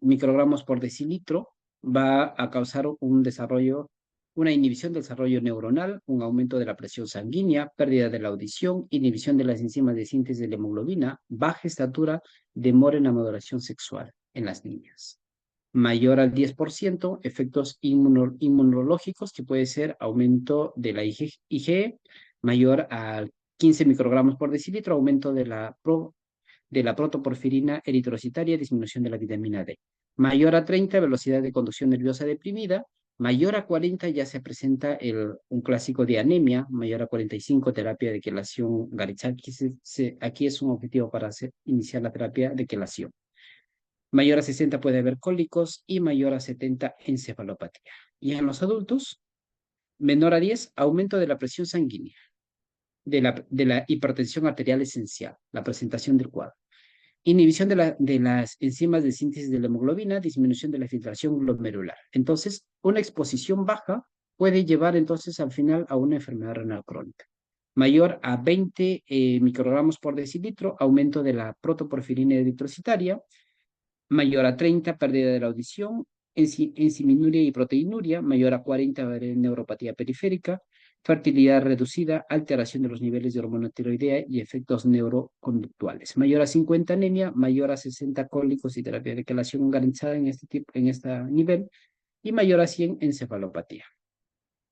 microgramos por decilitro va a causar un desarrollo, una inhibición del desarrollo neuronal, un aumento de la presión sanguínea, pérdida de la audición, inhibición de las enzimas de síntesis de la hemoglobina, baja estatura, demora en la maduración sexual en las niñas. Mayor al 10%, efectos inmunológicos, que puede ser aumento de la IgE, mayor a 15 microgramos por decilitro, aumento de la protoporfirina eritrocitaria, disminución de la vitamina D. Mayor a 30, velocidad de conducción nerviosa deprimida. Mayor a 40 ya se presenta un clásico de anemia. Mayor a 45, terapia de quelación Garicaki. Aquí es un objetivo para iniciar la terapia de quelación. Mayor a 60 puede haber cólicos y mayor a 70 encefalopatía. Y en los adultos, menor a 10, aumento de la presión sanguínea, de la hipertensión arterial esencial, la presentación del cuadro. Inhibición de las enzimas de síntesis de la hemoglobina, disminución de la filtración glomerular. Entonces, una exposición baja puede llevar entonces al final a una enfermedad renal crónica. Mayor a 20 microgramos por decilitro, aumento de la protoporfirina eritrocitaria. Mayor a 30, pérdida de la audición, enziminuria y proteinuria. Mayor a 40, neuropatía periférica, fertilidad reducida, alteración de los niveles de hormona tiroidea y efectos neuroconductuales. Mayor a 50, anemia. Mayor a 60, cólicos y terapia de quelación garantizada en este nivel. Y mayor a 100, encefalopatía.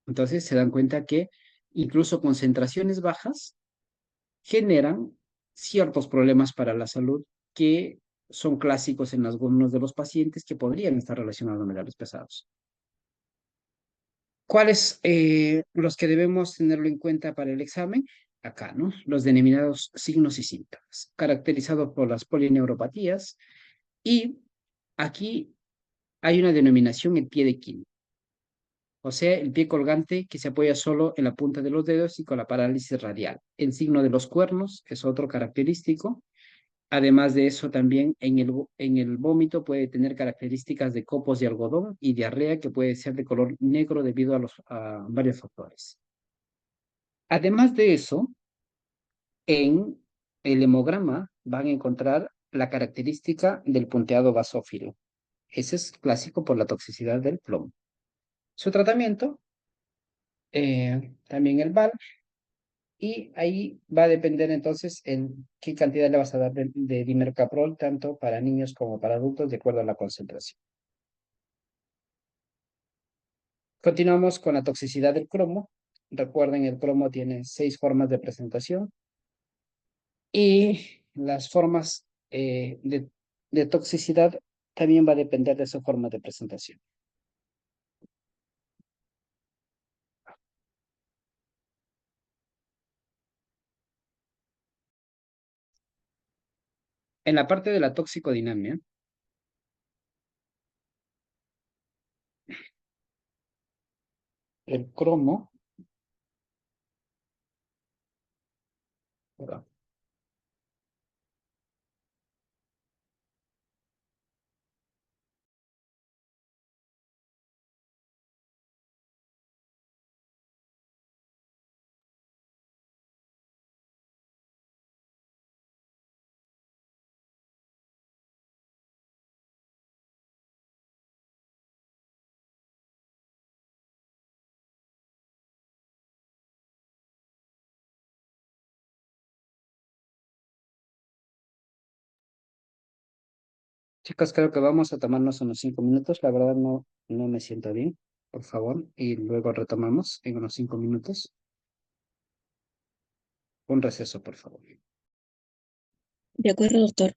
Entonces se dan cuenta que incluso concentraciones bajas generan ciertos problemas para la salud que son clásicos en algunos de los pacientes que podrían estar relacionados a metales pesados. ¿Cuáles los que debemos tenerlo en cuenta para el examen? Acá, ¿no? Los denominados signos y síntomas, caracterizados por las polineuropatías, y aquí hay una denominación en pie de quino, o sea, el pie colgante que se apoya solo en la punta de los dedos y con la parálisis radial. El signo de los cuernos es otro característico. Además de eso, también en el vómito puede tener características de copos de algodón y diarrea que puede ser de color negro debido a varios factores. Además de eso, en el hemograma van a encontrar la característica del punteado basófilo. Ese es clásico por la toxicidad del plomo. Su tratamiento, también el VAL, Y ahí va a depender entonces en qué cantidad le vas a dar de dimercaprol, tanto para niños como para adultos, de acuerdo a la concentración. Continuamos con la toxicidad del cromo. Recuerden, el cromo tiene 6 formas de presentación y las formas de toxicidad también va a depender de su forma de presentación. En la parte de la toxicodinamia, el cromo, perdón, chicos, creo que vamos a tomarnos unos 5 minutos. La verdad no me siento bien, por favor. Y luego retomamos en unos 5 minutos. Un receso, por favor. De acuerdo, doctor.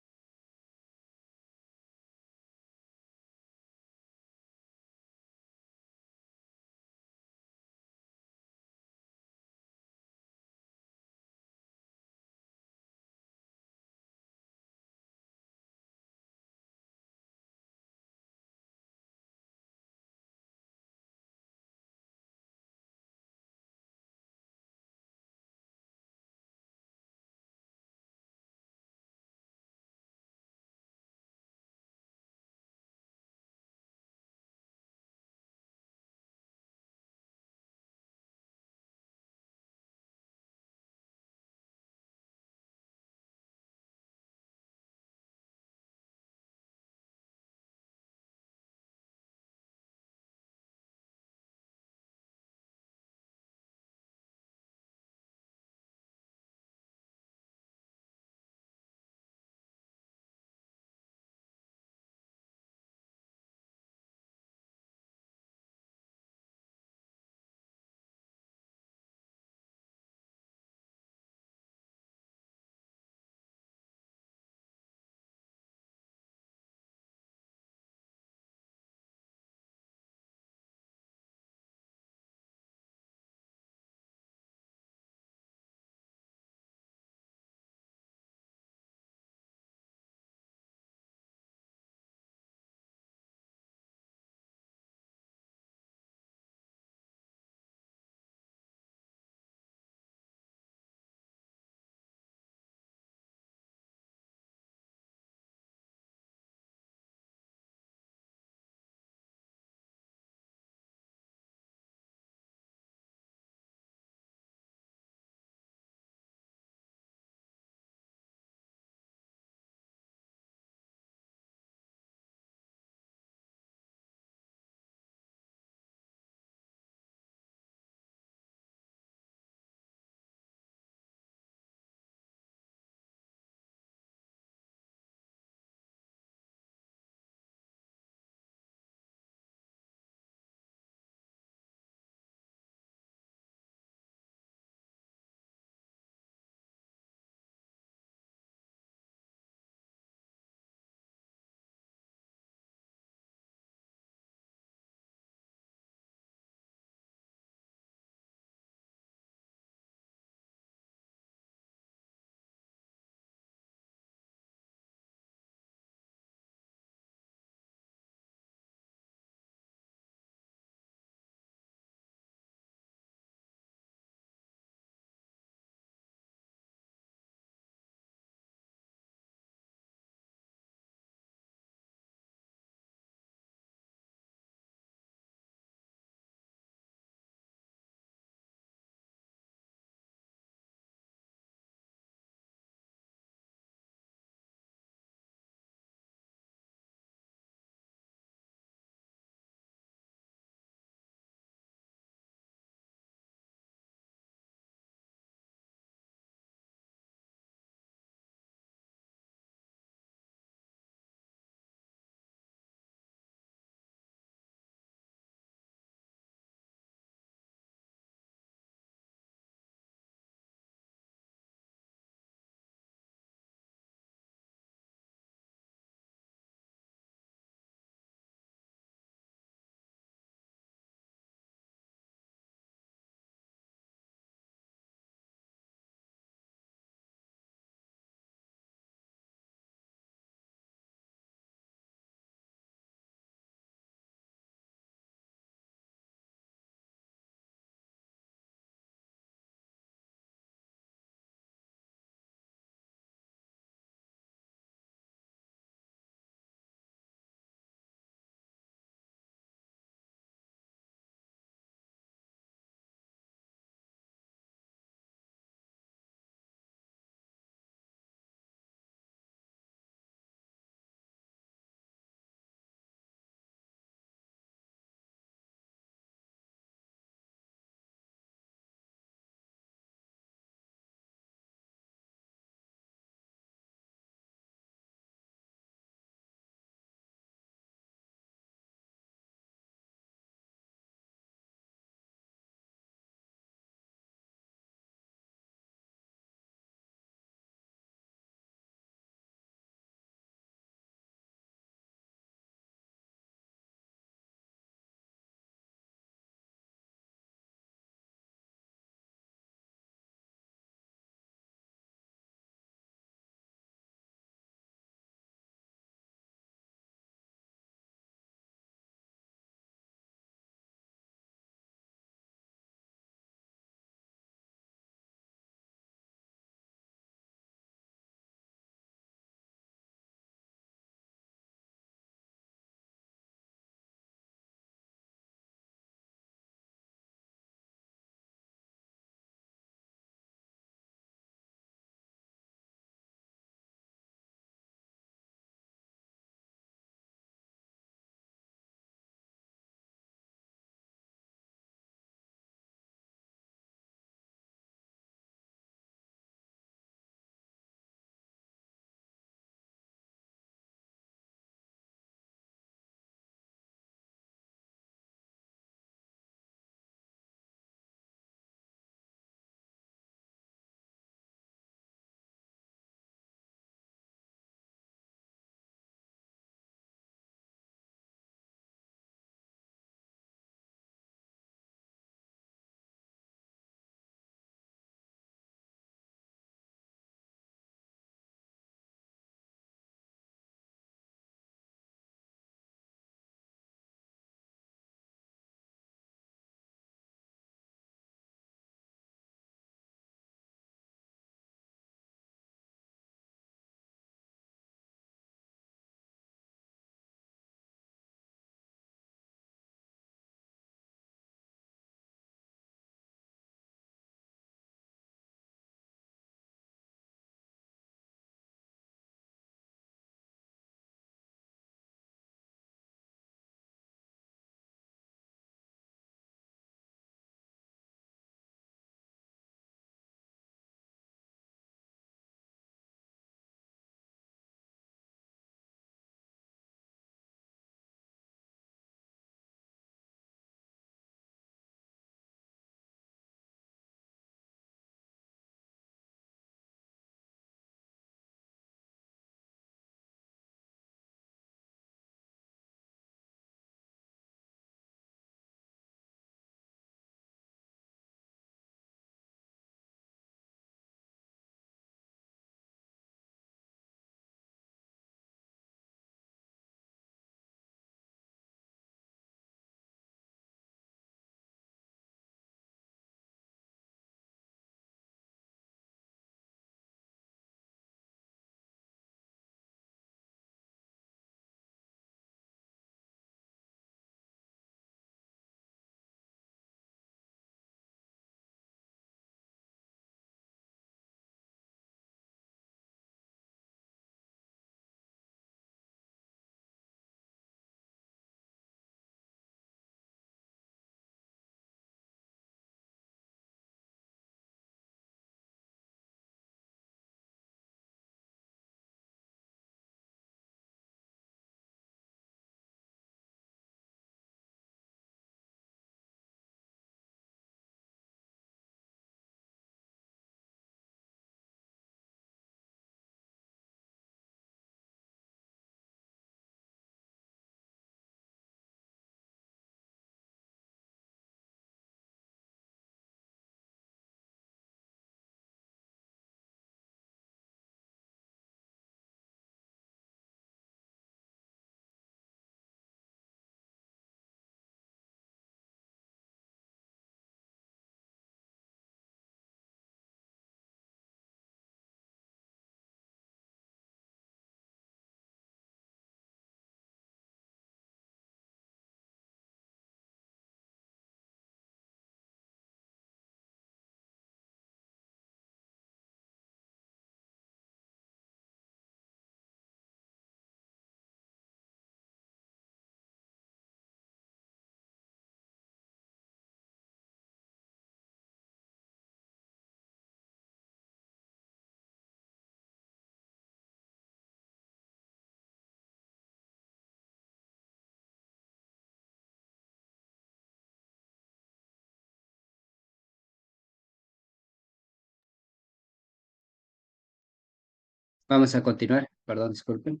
Vamos a continuar. Perdón, disculpen.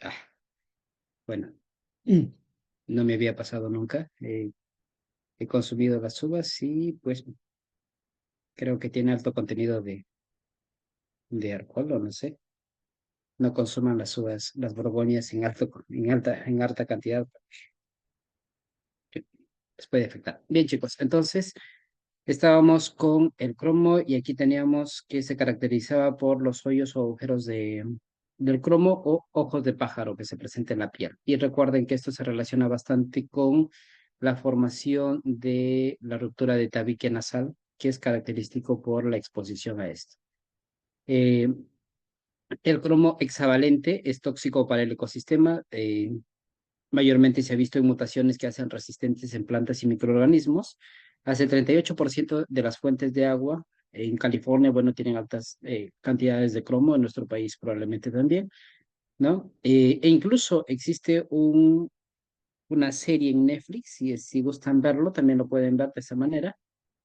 Ah, bueno, Mm. no me había pasado nunca. He consumido las uvas y pues creo que tiene alto contenido de alcohol o no sé. No consuman las uvas, las borgoñas en alta cantidad, que les puede afectar. Bien, chicos, entonces estábamos con el cromo y aquí teníamos que se caracterizaba por los hoyos o agujeros del cromo o ojos de pájaro que se presenta en la piel. Y recuerden que esto se relaciona bastante con la formación de la ruptura de tabique nasal, que es característico por la exposición a esto. Eh, el cromo hexavalente es tóxico para el ecosistema. Mayormente se ha visto en mutaciones que hacen resistentes en plantas y microorganismos. Hace el 38% de las fuentes de agua en California, bueno, tienen altas cantidades de cromo, en nuestro país probablemente también, ¿no? E incluso existe una serie en Netflix, si gustan verlo, también lo pueden ver de esa manera,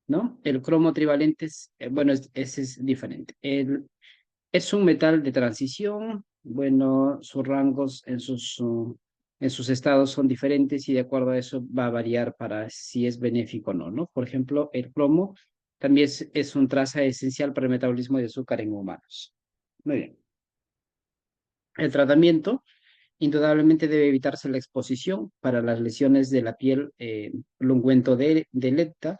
¿no? El cromo trivalente es, bueno, ese es diferente. Es un metal de transición, bueno, sus rangos en sus estados son diferentes y de acuerdo a eso va a variar para si es benéfico o no, ¿no? Por ejemplo, el plomo también es un traza esencial para el metabolismo de azúcar en humanos. Muy bien. El tratamiento indudablemente debe evitarse la exposición para las lesiones de la piel, el ungüento de Lepta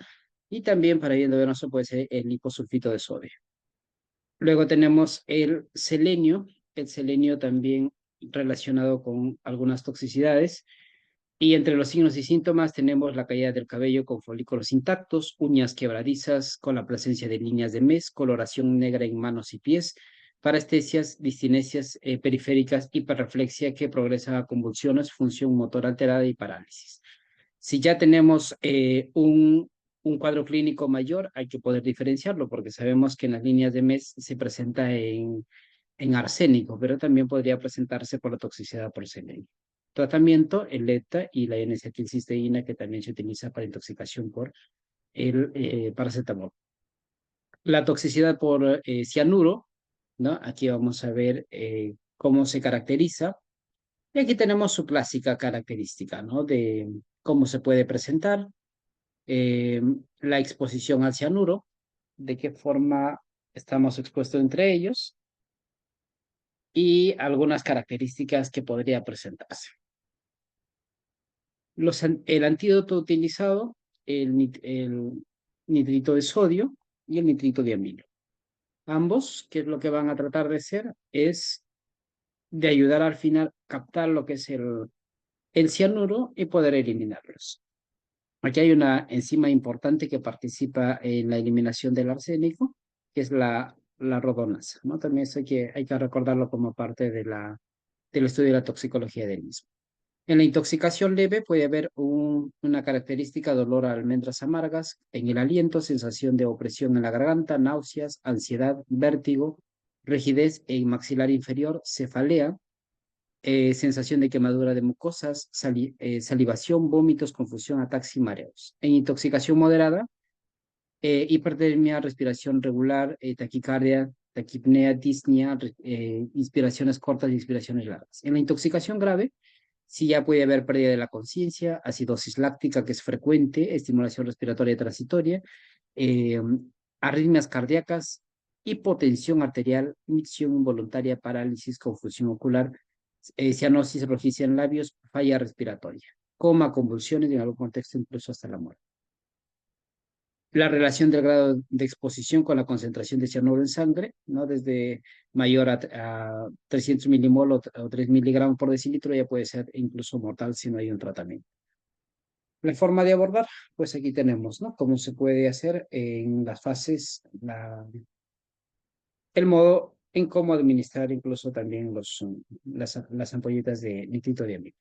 y también para el endovenoso puede ser el liposulfito de sodio. Luego tenemos el selenio también relacionado con algunas toxicidades. Y entre los signos y síntomas tenemos la caída del cabello con folículos intactos, uñas quebradizas con la presencia de líneas de mes, coloración negra en manos y pies, parestesias, distinesias periféricas, hiperreflexia que progresa a convulsiones, función motor alterada y parálisis. Si ya tenemos un cuadro clínico mayor, hay que poder diferenciarlo porque sabemos que en las líneas de MES se presenta en arsénico, pero también podría presentarse por la toxicidad por selenio. Tratamiento, el ETA y la N-acetilcisteína, que también se utiliza para intoxicación por el paracetamol. La toxicidad por cianuro, ¿no? Aquí vamos a ver cómo se caracteriza. Y aquí tenemos su clásica característica, ¿no? De cómo se puede presentar, eh, la exposición al cianuro, de qué forma estamos expuestos entre ellos y algunas características que podría presentarse. El antídoto utilizado, el nitrito de sodio y el nitrito de amilo. Ambos, ¿qué es lo que van a tratar de hacer? Es de ayudar al final a captar lo que es el cianuro y poder eliminarlos. Aquí hay una enzima importante que participa en la eliminación del arsénico, que es la rodonasa, ¿no? También eso hay que recordarlo como parte del estudio de la toxicología del mismo. En la intoxicación leve puede haber una característica dolor a almendras amargas, en el aliento, sensación de opresión en la garganta, náuseas, ansiedad, vértigo, rigidez en maxilar inferior, cefalea, sensación de quemadura de mucosas, salivación, vómitos, confusión, ataques y mareos. En intoxicación moderada, hipertermia, respiración regular, taquicardia, taquipnea, disnea, inspiraciones cortas y inspiraciones largas. En la intoxicación grave, sí ya puede haber pérdida de la conciencia, acidosis láctica que es frecuente, estimulación respiratoria transitoria, eh, arritmias cardíacas, hipotensión arterial, micción involuntaria, parálisis, confusión ocular, cianosis rojiza en labios, falla respiratoria, coma, convulsiones y en algún contexto incluso hasta la muerte. La relación del grado de exposición con la concentración de cianuro en sangre, ¿no? Desde mayor a 300 milimol o 3 miligramos por decilitro ya puede ser incluso mortal si no hay un tratamiento. La forma de abordar, pues aquí tenemos, ¿no? Cómo se puede hacer en las fases, el modo en cómo administrar incluso también las ampolletas de nitrito de amilo.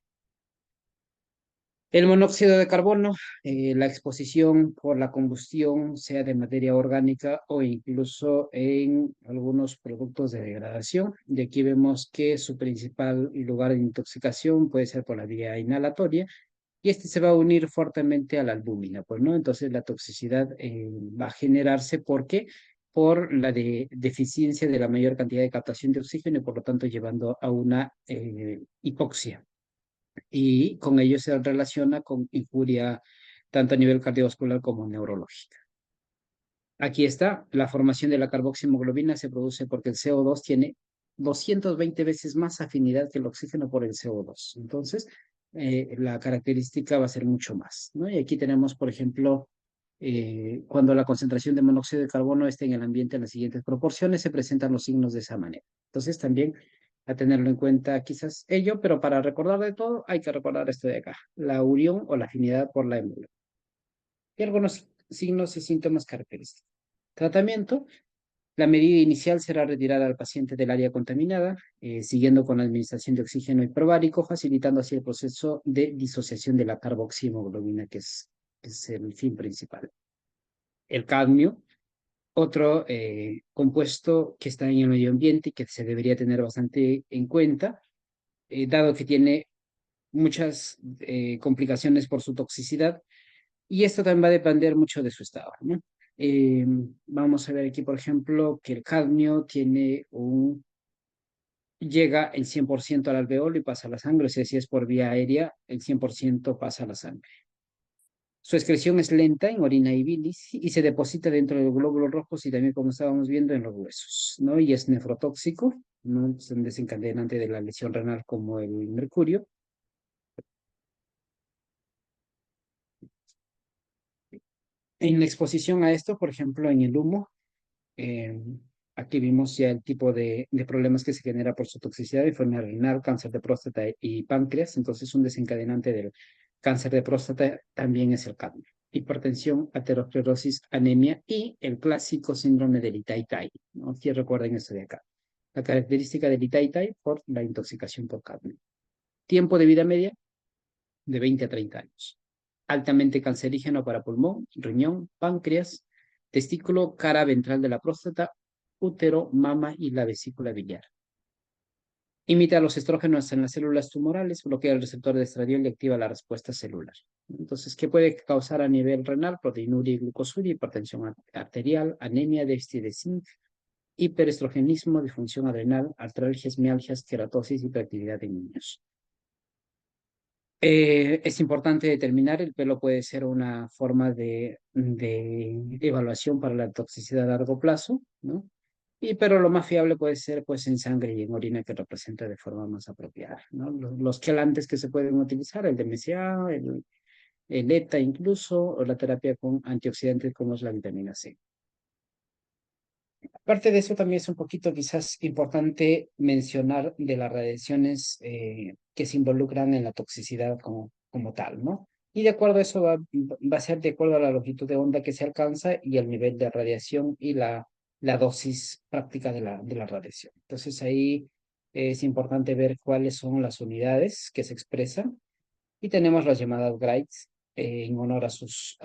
El monóxido de carbono, la exposición por la combustión, sea de materia orgánica o incluso en algunos productos de degradación. De aquí vemos que su principal lugar de intoxicación puede ser por la vía inhalatoria y este se va a unir fuertemente a la albúmina, pues, ¿no? Entonces la toxicidad va a generarse porque por la deficiencia de la mayor cantidad de captación de oxígeno y por lo tanto llevando a una hipoxia. Y con ello se relaciona con injuria tanto a nivel cardiovascular como neurológica. Aquí está, la formación de la carboxiemoglobina se produce porque el CO2 tiene 220 veces más afinidad que el oxígeno por el CO2. Entonces, la característica va a ser mucho más, ¿no? Y aquí tenemos, por ejemplo, cuando la concentración de monóxido de carbono está en el ambiente en las siguientes proporciones, se presentan los signos de esa manera. Entonces, también a tenerlo en cuenta quizás ello, pero para recordar de todo, hay que recordar esto de acá, la unión o la afinidad por la hemoglobina. Y algunos signos y síntomas característicos. Tratamiento. La medida inicial será retirar al paciente del área contaminada, siguiendo con la administración de oxígeno hiperbárico, facilitando así el proceso de disociación de la carboxihemoglobina, que es el fin principal. El cadmio, otro compuesto que está en el medio ambiente y que se debería tener bastante en cuenta, dado que tiene muchas complicaciones por su toxicidad, y esto también va a depender mucho de su estado, ¿no? Vamos a ver aquí, por ejemplo, que el cadmio llega el 100% al alveolo y pasa a la sangre, o sea, si es por vía aérea, el 100% pasa a la sangre. Su excreción es lenta en orina y bilis y se deposita dentro de los glóbulos rojos y también, como estábamos viendo, en los huesos, ¿no? Y es nefrotóxico, ¿no? Es un desencadenante de la lesión renal como el mercurio. En la exposición a esto, por ejemplo, en el humo, Eh, aquí vimos ya el tipo de problemas que se genera por su toxicidad, enfermedad renal, cáncer de próstata y páncreas. Entonces, un desencadenante del cáncer de próstata también es el cadmio. Hipertensión, aterosclerosis, anemia y el clásico síndrome del Itai-Tai, ¿no? Si recuerden esto de acá. La característica del Itai-Tai por la intoxicación por cadmio. Tiempo de vida media de 20 a 30 años. Altamente cancerígeno para pulmón, riñón, páncreas, testículo, cara ventral de la próstata, útero, mama y la vesícula biliar. Imita los estrógenos en las células tumorales, bloquea el receptor de estradiol y activa la respuesta celular. Entonces, ¿qué puede causar a nivel renal? Proteinuria y glucosuria, hipertensión arterial, anemia, déficit de zinc, hiperestrogenismo, disfunción adrenal, artralgias, mialgias, queratosis, hiperactividad en niños. Es importante determinar, el pelo puede ser una forma de evaluación para la toxicidad a largo plazo, ¿no? Pero lo más fiable puede ser pues en sangre y en orina que representa de forma más apropiada, ¿no? Los quelantes que se pueden utilizar, el DMCA, el ETA incluso, o la terapia con antioxidantes como es la vitamina C. Aparte de eso, también es un poquito quizás importante mencionar de las radiaciones que se involucran en la toxicidad como tal, ¿no? Y de acuerdo a eso va a ser de acuerdo a la longitud de onda que se alcanza y el nivel de radiación y la dosis práctica de la radiación. Entonces ahí es importante ver cuáles son las unidades que se expresan y tenemos las llamadas Grides en honor a sus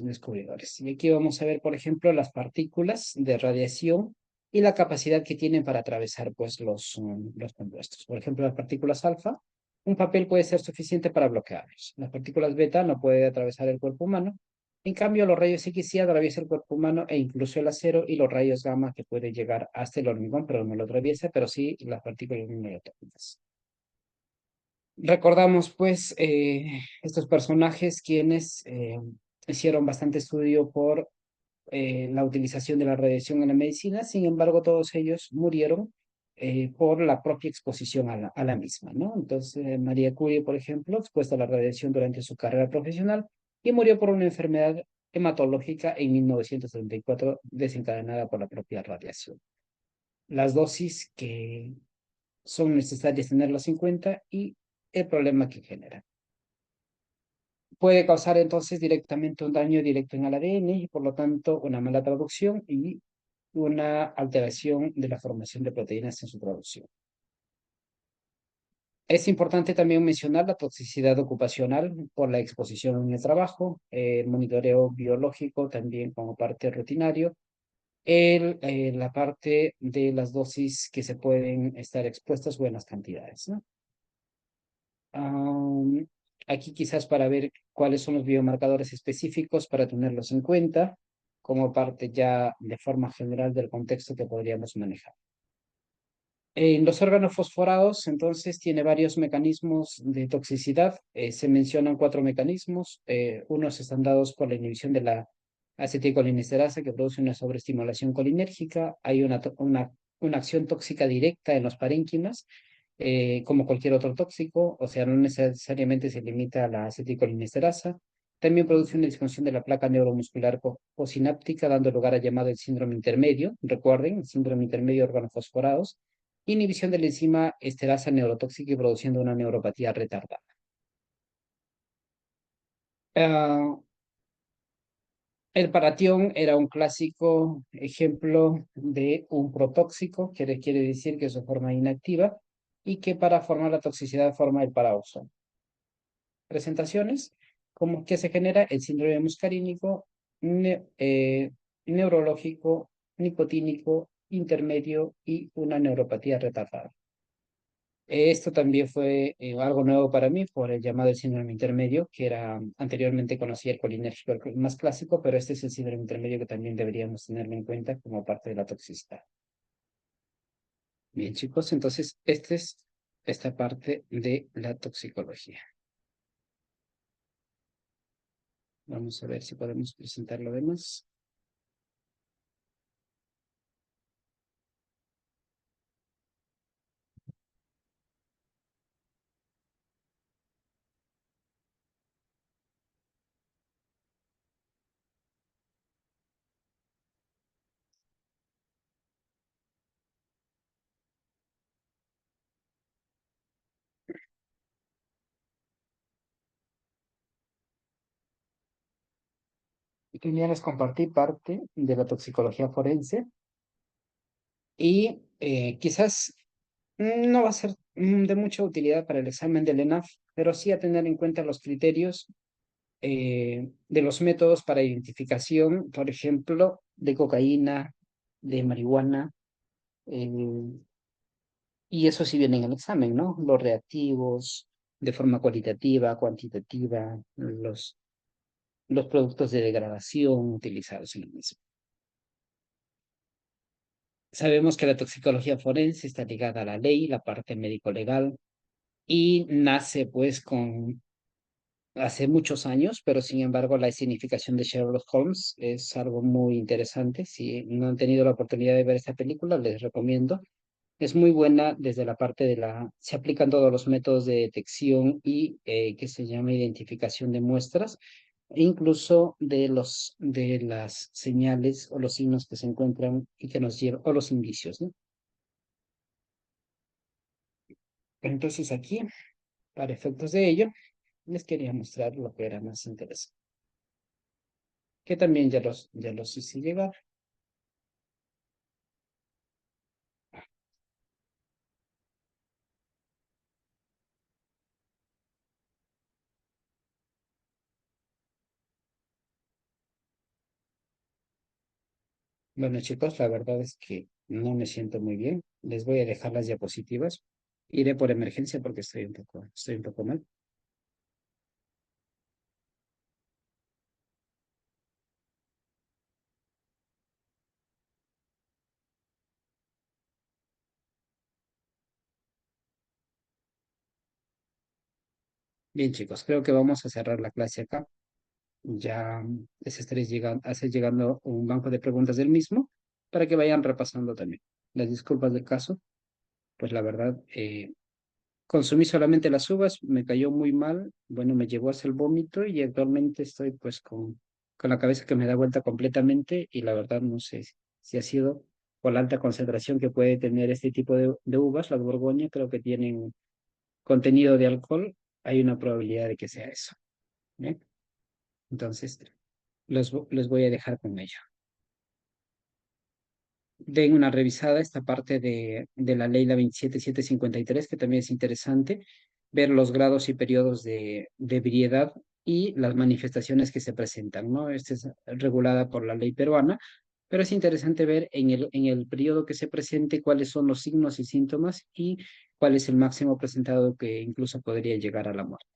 descubridores. Y aquí vamos a ver, por ejemplo, las partículas de radiación y la capacidad que tienen para atravesar pues, los compuestos. Por ejemplo, las partículas alfa, un papel puede ser suficiente para bloquearlos. Las partículas beta no pueden atravesar el cuerpo humano. En cambio, los rayos X sí atraviesan el cuerpo humano e incluso el acero y los rayos gamma que pueden llegar hasta el hormigón, pero no lo atraviesa, pero sí las partículas miotónicas. Recordamos pues estos personajes quienes hicieron bastante estudio por la utilización de la radiación en la medicina, sin embargo todos ellos murieron por la propia exposición a la misma, ¿no? Entonces María Curie, por ejemplo, expuesta a la radiación durante su carrera profesional y murió por una enfermedad hematológica en 1934 desencadenada por la propia radiación. Las dosis que son necesarias tenerlas en cuenta y el problema que genera. Puede causar entonces directamente un daño directo en el ADN y por lo tanto una mala traducción y una alteración de la formación de proteínas en su traducción. Es importante también mencionar la toxicidad ocupacional por la exposición en el trabajo, el monitoreo biológico también como parte rutinario, la parte de las dosis que se pueden estar expuestas buenas cantidades, ¿no? Aquí quizás para ver cuáles son los biomarcadores específicos para tenerlos en cuenta. como parte ya de forma general del contexto que podríamos manejar. En los órganos fosforados, entonces, tiene varios mecanismos de toxicidad. Se mencionan cuatro mecanismos. Unos están dados por la inhibición de la acetilcolinesterasa, que produce una sobreestimulación colinérgica. Hay una acción tóxica directa en los parénquimas, como cualquier otro tóxico, o sea, no necesariamente se limita a la acetilcolinesterasa. También produce una disfunción de la placa neuromuscular postsináptica, dando lugar al llamado el síndrome intermedio. Recuerden, el síndrome intermedio de órganos fosforados. Inhibición de la enzima esterasa neurotóxica y produciendo una neuropatía retardada. Ah, el paratión era un clásico ejemplo de un protóxico, que quiere decir que es de forma inactiva y que para formar la toxicidad forma el paraoxón. Presentaciones, como que se genera el síndrome muscarínico, neurológico, nicotínico, intermedio y una neuropatía retardada. Esto también fue algo nuevo para mí por el llamado el síndrome intermedio, que era anteriormente conocía el colinérgico, el más clásico, pero este es el síndrome intermedio que también deberíamos tenerlo en cuenta como parte de la toxicidad. Bien, chicos, entonces esta es esta parte de la toxicología. Vamos a ver si podemos presentar lo demás. Y también les compartí parte de la toxicología forense y quizás no va a ser de mucha utilidad para el examen del ENAF, pero sí a tener en cuenta los criterios de los métodos para identificación, por ejemplo, de cocaína, de marihuana, eh, y eso sí viene en el examen, ¿no? Los reactivos, de forma cualitativa, cuantitativa, los productos de degradación utilizados en el mismo. Sabemos que la toxicología forense está ligada a la ley, la parte médico-legal, y nace pues con hace muchos años, pero sin embargo la escenificación de Sherlock Holmes es algo muy interesante. Si no han tenido la oportunidad de ver esta película, les recomiendo. Es muy buena desde la parte de la... Se aplican todos los métodos de detección y que se llama identificación de muestras, e incluso de las señales o los signos que se encuentran y que nos llevan, o los indicios, ¿no? Entonces aquí, para efectos de ello, les quería mostrar lo que era más interesante, que también ya los hice llegar. Bueno, chicos, la verdad es que no me siento muy bien. Les voy a dejar las diapositivas. Iré por emergencia porque estoy un poco mal. Bien, chicos, creo que vamos a cerrar la clase acá. Ya les estaré hacer llegando un banco de preguntas del mismo para que vayan repasando también. Las disculpas del caso, pues la verdad, consumí solamente las uvas, me cayó muy mal, bueno, me llevó hacia el vómito y actualmente estoy pues con la cabeza que me da vuelta completamente y la verdad no sé si ha sido por la alta concentración que puede tener este tipo de uvas, las Borgoña, creo que tienen contenido de alcohol, hay una probabilidad de que sea eso. ¿Eh? Entonces, les voy a dejar con ello. Den una revisada esta parte de la ley la 27753, que también es interesante, ver los grados y periodos de ebriedad y las manifestaciones que se presentan, ¿no? Esta es regulada por la ley peruana, pero es interesante ver en el periodo que se presente cuáles son los signos y síntomas y cuál es el máximo presentado que incluso podría llegar a la muerte.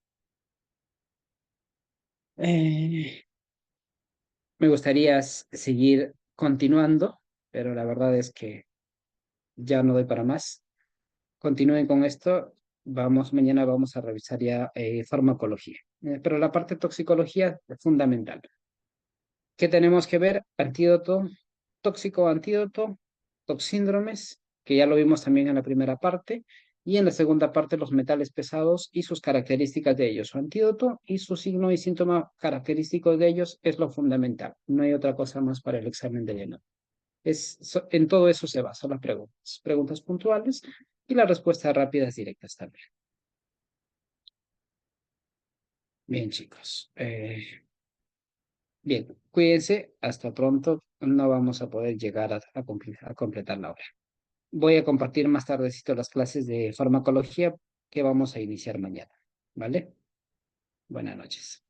Eh, Me gustaría seguir continuando, pero la verdad es que ya no doy para más. Continúen con esto. Mañana vamos a revisar ya farmacología. Pero la parte de toxicología es fundamental. ¿Qué tenemos que ver? Antídoto, tóxico, antídoto, toxíndromes, que ya lo vimos también en la primera parte, y en la segunda parte los metales pesados y sus características de ellos. Su antídoto y su signo y síntoma característico de ellos es lo fundamental. No hay otra cosa más para el examen de lleno. En todo eso se basan las preguntas. Preguntas puntuales y las respuestas rápidas directas también. Bien, chicos. Bien, cuídense. Hasta pronto. No vamos a poder llegar a completar la hora. Voy a compartir más tardecito las clases de farmacología que vamos a iniciar mañana. ¿Vale? Buenas noches.